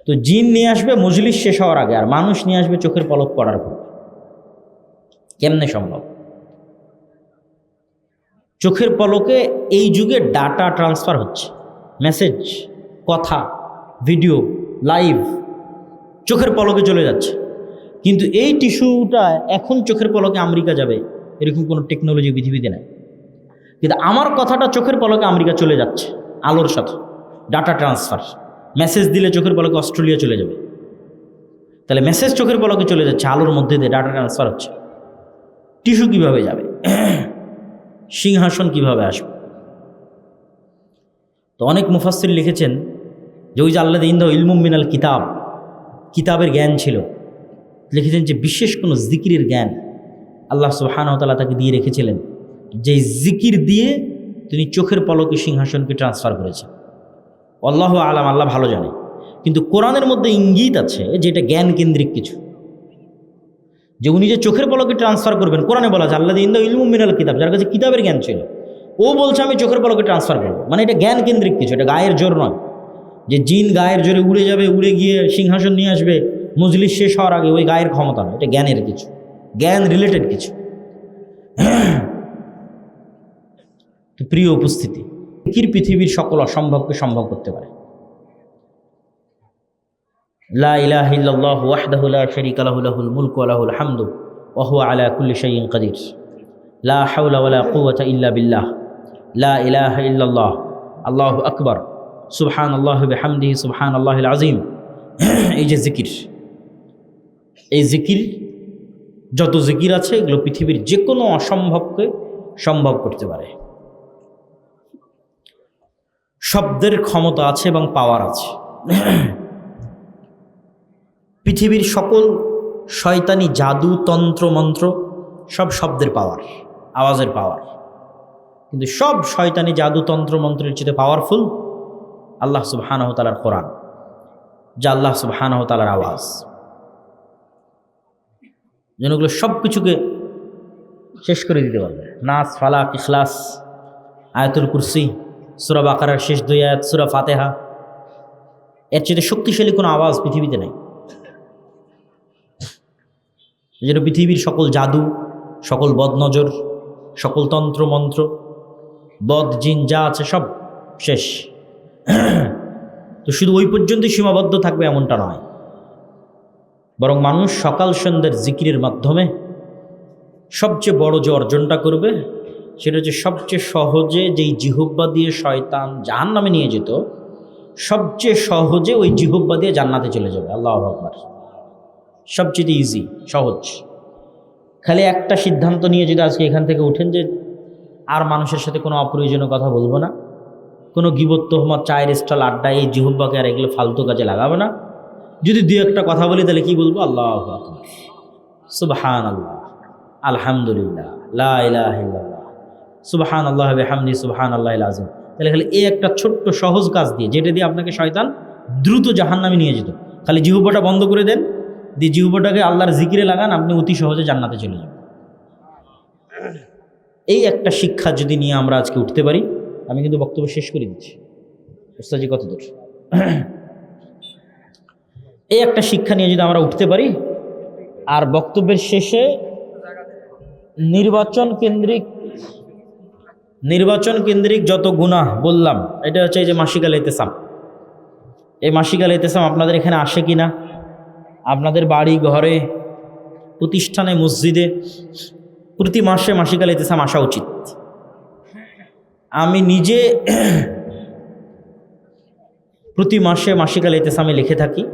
তো জিন নিয়ে আসবে মজলিস শেষ হওয়ার আগে, আর মানুষ নিয়ে আসবে চোখের পলক পড়ার পূর্বে। কেমনে সম্ভব? চোখের পলকে এই যুগে ডাটা ট্রান্সফার হচ্ছে, মেসেজ, কথা, ভিডিও, লাইভ চোখের পলকে চলে যাচ্ছে। কিন্তু এই টিস্যুটা এখন চোখের পলকে আমেরিকা যাবে, এরকম কোনো টেকনোলজি পৃথিবীতে নেই। কিন্তু আমার কথাটা চোখের পলকে আমেরিকা চলে যাচ্ছে, আলোর সাথে ডাটা ট্রান্সফার। মেসেজ দিলে চোখের পলকে অস্ট্রেলিয়া চলে যাবে। তাহলে মেসেজ চোখের পলকে চলে যাচ্ছে, আলোর মধ্যে দিয়ে ডাটা ট্রান্সফার হচ্ছে। টিস্যু কিভাবে যাবে? সিংহাসন কিভাবে আসবে? তো অনেক মুফাসসির লিখেছেন যে ওই যে আল্লাযী ইনদাহু ইলমুম মিনাল কিতাব, কিতাবের জ্ঞান ছিল, লিখেছেন যে বিশেষ কোনো জিকিরের জ্ঞান আল্লাহ সুবহানাহু ওয়া তাআলা তাকে দিয়ে রেখেছিলেন, যে জিকির দিয়ে তিনি চোখের পলকে সিংহাসনকে ট্রান্সফার করেছেন। আল্লাহু আলাম, আল্লাহ ভালো জানে। কিন্তু কোরআনের মধ্যে ইঙ্গিত আছে যে এটা জ্ঞান কেন্দ্রিক কিছু, যে উনি যে চোখের পলকে ট্রান্সফার করবেন। কোরআনে বলা আছে আল্লাযী ইনদাহু ইলমুম মিনাল কিতাব, যার কাছে কিতাবের জ্ঞান ছিল, ও বলছে আমি চোখের পলকে ট্রান্সফার করবো। মানে এটা জ্ঞান কেন্দ্রিক কিছু, এটা গায়ের জোর নয় যে জিন গায়ের জোরে উড়ে যাবে, উড়ে গিয়ে সিংহাসন নিয়ে আসবে মজলিস শেষ হওয়ার আগে, ওই গায়ের ক্ষমতা নয়, এটা জ্ঞানের কিছু, জ্ঞান রিলেটেড কিছু। তো প্রিয় উপস্থিতি, জিকির পৃথিবীর সকল অসম্ভবকে সম্ভব করতে পারে। লা ইলাহা ইল্লাল্লাহু ওয়াহদাহু লা শারীকা লাহু লাহুল মুলকু ওয়া লাহুল হামদু ওয়া হুয়া আলা কুল্লি শাইইন কাদির। লা হাওলা ওয়া লা কুওয়াতা ইল্লা বিল্লাহ। লা ইলাহা ইল্লাল্লাহ, আল্লাহু আকবার, সুবহানাল্লাহি ওয়া বিহামদিহি সুবহানাল্লাহিল আযীম। এই যে জিকির, এই জিকির, যত জিকির আছে এগুলো পৃথিবীর যে কোনো অসম্ভবকে সম্ভব করতে পারে। শব্দের ক্ষমতা আছে এবং পাওয়ার আছে। পৃথিবীর সকল শয়তানি জাদু, তন্ত্র, মন্ত্র সব শব্দের পাওয়ার, আওয়াজের পাওয়ার। কিন্তু সব শয়তানি জাদু, তন্ত্র, মন্ত্রের চেয়ে পাওয়ারফুল আল্লাহ সুবহানাহু ওয়া তাআলার কোরআন, যা আল্লাহ সুবহানাহু ওয়া তাআলার আওয়াজ। যেগুলো সব কিছুকে শেষ করে দিতে পারবে। নাস, ফালাক, ইখলাস, আয়াতুল কুরসি, সূরা বাকারার শেষ 2 আয়াত, সূরা ফাতিহা, এর চেয়ে শক্তিশালী কোনো আওয়াজ পৃথিবীতে নেই। যেন পৃথিবীর সকল জাদু, সকল বদনজর, সকল তন্ত্র মন্ত্র, বদ জিন যা আছে সব শেষ। তো শুধু ওই পর্যন্তই সীমাবদ্ধ থাকবে এমনটা নয়, বরং মানুষ সকাল সন্ধ্যার জিকিরের মাধ্যমে সবচেয়ে বড় যে অর্জনটা করবে সেটা হচ্ছে সবচেয়ে সহজে যেই জিহ্বা দিয়ে শয়তান জাহান্নামে নিয়ে যেত, সবচেয়ে সহজে ওই জিহ্বা দিয়ে জান্নাতে চলে যাবে। আল্লাহু আকবার। সবচেয়ে ইজি, সহজ। খালি একটা সিদ্ধান্ত নিয়ে যদি আজকে এখান থেকে উঠেন যে আর মানুষের সাথে কোনো অপ্রয়োজনীয় কথা বলবো না, কোনো গীবত, তোহমত, চায়ের স্টল, আড্ডা, এই জিহ্বাকে আর এগুলো ফালতু কাজে লাগাবো না। যদি দুই একটা কথা বলি তাহলে কি বলবো? আল্লাহু আকবার, সুবহানাল্লাহ, আলহামদুলিল্লাহ, লা ইলাহা ইল্লাল্লাহ, সুবহানাল্লাহি ওয়া বিহামদিহি সুবহানাল্লাহিল আযীম। তাহলে খালি এই একটা ছোট্ট সহজ কাজ দিয়ে, যেটা দিয়ে আপনাকে শয়তান দ্রুত জাহান্নামে নিয়ে যেত, খালি জিহ্বাটা বন্ধ করে দেন, দিয়ে জিহ্বাটাকে আল্লাহর জিকিরে লাগান, আপনি অতি সহজে জান্নাতে চলে যাবেন। এই একটা শিক্ষা যদি নিয়ে আমরা আজকে উঠতে পারি, আমি কিন্তু বক্তব্য শেষ করে দিচ্ছি, ওস্তাদজি কত দূর, এই একটা শিক্ষা নিয়ে যদি আমরা উঠতে পারি আর বক্তব্যের শেষে নির্বাচন কেন্দ্রিক যত গুনাহ বললাম, এটা হচ্ছে এই যে মাসিক আল ইতিসাম। এই মাসিক আল ইতিসাম আপনাদের এখানে আসে কি না? আপনাদের বাড়ি ঘরে, প্রতিষ্ঠানে, মসজিদে প্রতি মাসে মাসিক আল ইতিসাম আসা উচিত। আমি নিজে প্রতি মাসে মাসিক আল ইতিসামে লিখে থাকি।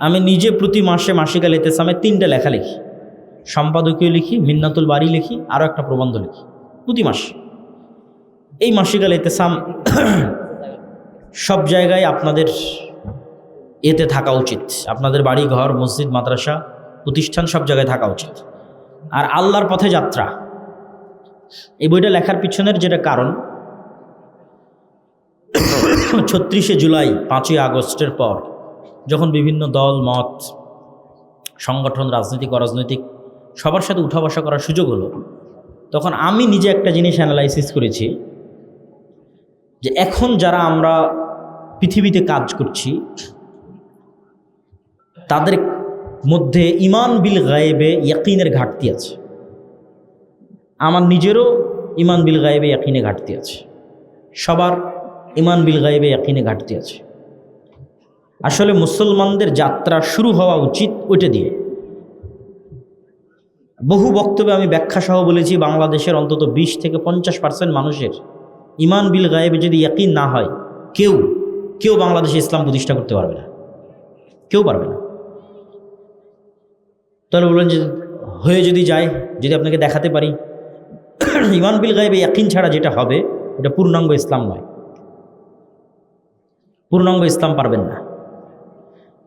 আমি নিজে প্রতি মাসে মাসিক আল ইতিসামে 3টা লেখা লিখি, সম্পাদকীয় লিখি, মিন্নাতুল বাড়ি লিখি, আরও একটা প্রবন্ধ লিখি প্রতি মাসে। এই মাসিক আল ইতিসাম সব জায়গায় আপনাদের এতে থাকা উচিত। আপনাদের বাড়ি ঘর, মসজিদ, মাদ্রাসা, প্রতিষ্ঠান সব জায়গায় থাকা উচিত। আর আল্লাহর পথে যাত্রা, এই বইটা লেখার পিছনের যেটা কারণ, 36শে জুলাই 5ই আগস্টের পর যখন বিভিন্ন দল মত, সংগঠন, রাজনৈতিক অরাজনৈতিক সবার সাথে উঠা বসা করার সুযোগ হলো, তখন আমি নিজে একটা জিনিস অ্যানালাইসিস করেছি যে এখন যারা আমরা পৃথিবীতে কাজ করছি তাদের মধ্যে ইমান বিল গায়েবে ইয়াকিনের ঘাটতি আছে। আমার নিজেরও ইমান বিল গায়েবে ইয়াকিনে ঘাটতি আছে, সবার ইমান বিল গায়েবে ইয়াকিনে ঘাটতি আছে। আসলে মুসলমানদের যাত্রা শুরু হওয়া উচিত ওইটা দিয়ে। বহু বক্তব্যে আমি ব্যাখ্যা সহ বলেছি, বাংলাদেশের অন্তত 20 থেকে 50% মানুষের ইমান বিল গায়েবে যদি ইয়াকিন না হয়, কেউ বাংলাদেশে ইসলাম প্রতিষ্ঠা করতে পারবে না, কেউ পারবে না। তাহলে বললেন যে হয়ে যদি যায়, যদি আপনাকে দেখাতে পারি ইমান বিল গায়েবে ইয়াকিন ছাড়া যেটা হবে এটা পূর্ণাঙ্গ ইসলাম নয়, পূর্ণাঙ্গ ইসলাম পারবেন না।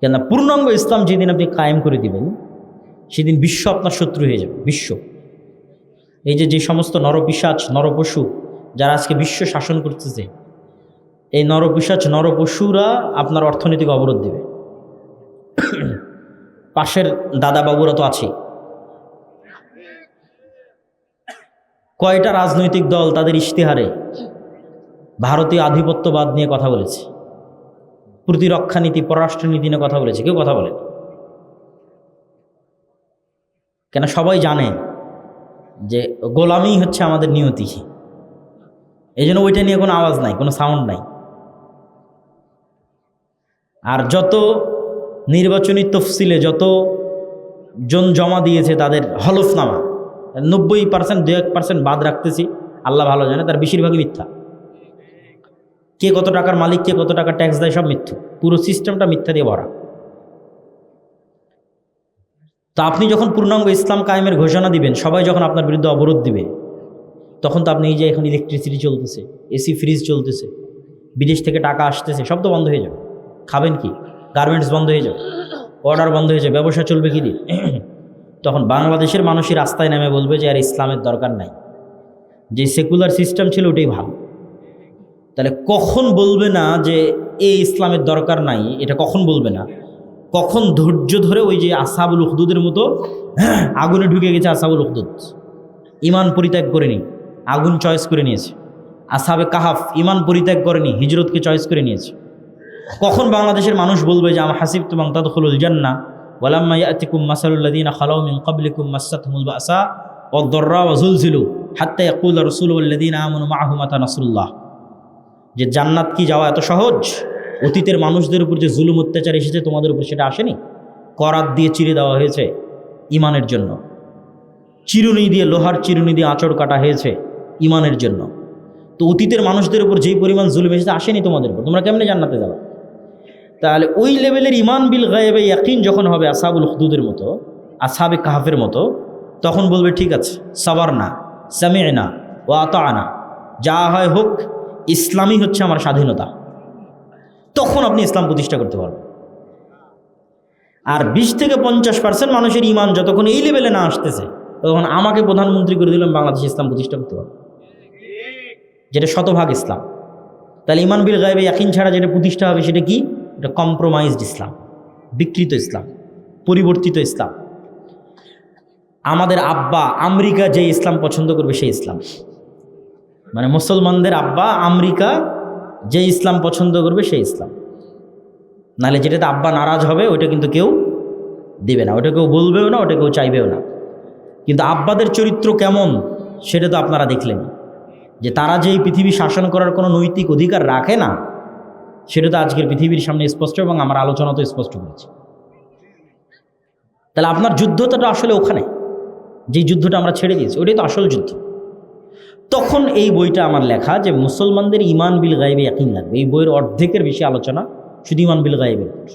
কেন? পূর্ণাঙ্গ ইসলাম যেদিন আপনি কায়েম করে দিবেন সেদিন বিশ্ব আপনার শত্রু হয়ে যাবে। বিশ্ব, এই যে সমস্ত নরপিশাচ, নরপশু যারা আজকে বিশ্ব শাসন করতেছে, এই নরপিশাচ, নরপশুরা আপনার অর্থনৈতিক অবরোধ দেবে। পাশের দাদাবাবুরা তো আছে, কয়টা রাজনৈতিক দল তাদের ইশতেহারে ভারতীয় আধিপত্যবাদ নিয়ে কথা বলেছে, প্রতিরক্ষা নীতি, পররাষ্ট্রনীতি নিয়ে কথা বলেছে? কেউ কথা বলেন। কেন? সবাই জানে যে গোলামি হচ্ছে আমাদের নিয়তি, এই জন্য ওইটা নিয়ে কোনো আওয়াজ নাই, কোনো সাউন্ড নাই। আর যত নির্বাচনী তফসিলে যত জন জমা দিয়েছে তাদের হলফনামা, 90%, 2-1% বাদ রাখতেছি, আল্লাহ ভালো জানে, তার বেশিরভাগই মিথ্যা। কে কত টাকার মালিক, কে কত টাকা ট্যাক্স দেয়, সব মিথ্যা। পুরো সিস্টেমটা মিথ্যা দিয়ে ভরা। তো আপনি যখন পূর্ণাঙ্গ ইসলাম কায়েমের ঘোষণা দিবেন, সবাই যখন আপনার বিরুদ্ধে অবরোধ দিবে, তখন তো আপনি এই যে এখন ইলেকট্রিসিটি চলতেছে, এসি ফ্রিজ চলতেছে, বিদেশ থেকে টাকা আসতেছে, সব তো বন্ধ হয়ে যাবে। খাবেন কি? গার্মেন্টস বন্ধ হয়ে যাবে, অর্ডার বন্ধ হয়ে যাবে, ব্যবসা চলবে কি দিয়ে? তখন বাংলাদেশের মানুষই রাস্তায় নেমে বলবে যে আর ইসলামের দরকার নাই, যে সেকুলার সিস্টেম ছিল ওটাই ভালো। তাহলে কখন বলবে না যে এই ইসলামের দরকার নাই? এটা কখন বলবে না? কখন ধৈর্য ধরে ওই যে আসহাবুল উখদুদের মতো আগুনে ঢুকে গেছে। আসহাবুল উখদুদ ইমান পরিত্যাগ করেনি, আগুন চয়েস করে নিয়েছে। আসহাবে কাহাফ ইমান পরিত্যাগ করেনি, হিজরতকে চয়েস করে নিয়েছে। কখন বাংলাদেশের মানুষ বলবে যে আমার হাসিবতুম আন তাদখুলুল জান্নাহ ওয়ালাম্মা ইয়াতিকুম মাসালুল লাযীনা খালাউ মিন ক্বাবলিকুম মাসাতহুমুল বাসা ওয়াদ-দাররা ওয়া যুলজিলু হাত্তা ইয়াকুলা রাসূলু ওয়াল্লাযীনা আমানু মাআহু মাতা নাসরুল্লাহ? যে জান্নাত কি যাওয়া এত সহজ? অতীতের মানুষদের উপর যে জুলুম অত্যাচার এসেছে তোমাদের উপর সেটা আসেনি? করাত দিয়ে চিরে দেওয়া হয়েছে ইমানের জন্য, চিরুনি দিয়ে, লোহার চিরুনি দিয়ে আঁচড় কাটা হয়েছে ইমানের জন্য। তো অতীতের মানুষদের উপর যেই পরিমাণ জুলুম এসেছে আসেনি তোমাদের উপর, তোমরা কেমনে জান্নাতে যাবে? তাহলে ওই লেভেলের ইমান বিল গায়েবে ইয়াকিন যখন হবে আসহাবুল উখদুদের মতো, আসহাবে কাহাফের মতো, তখন বলবে ঠিক আছে, সাবারনা, সামি'না ওয়া আতা'না, যা হয় হোক, ইসলামই হচ্ছে আমার স্বাধীনতা। তখন আপনি ইসলাম প্রতিষ্ঠা করতে পারবেন। আর 20 থেকে 50% মানুষের ইমান যতক্ষণ এই লেভেলে না আসতেছে, তখন আমাকে প্রধানমন্ত্রী করে দিলাম, বাংলাদেশে ইসলাম প্রতিষ্ঠা করতে পারবে, যেটা শতভাগ ইসলাম। তাহলে ইমান বিল গায়েবে ইয়াকিন ছাড়া যেটা প্রতিষ্ঠা হবে সেটা কি? এটা কম্প্রোমাইজড ইসলাম, বিকৃত ইসলাম, পরিবর্তিত ইসলাম। আমাদের আব্বা আমেরিকা যে ইসলাম পছন্দ করবে সেই ইসলাম, মানে মুসলমানদের আব্বা আমেরিকা যে ইসলাম পছন্দ করবে সেই ইসলাম। নাহলে যেটাতে আব্বা নারাজ হবে ওইটা কিন্তু কেউ দেবে না, ওটা কেউ বলবেও না, ওটা কেউ চাইবেও না। কিন্তু আব্বাদের চরিত্র কেমন সেটা তো আপনারা দেখলেন, যে তারা যে এই পৃথিবী শাসন করার কোনো নৈতিক অধিকার রাখে না, সেটা তো আজকের পৃথিবীর সামনে স্পষ্ট, এবং আমার আলোচনা তো স্পষ্ট করেছে। তাহলে আপনার যুদ্ধটা আসলে ওখানে, যেই যুদ্ধটা আমরা ছেড়ে দিয়েছি ওইটাই তো আসল যুদ্ধ। তখন এই বইটা আমার লেখা যে মুসলমানদের ইমান বিল গায়েবে ইয়াকিন লাগবে। এই বইয়ের অর্ধেকের বেশি আলোচনা শুধু ইমান বিল গায়েবের উপর।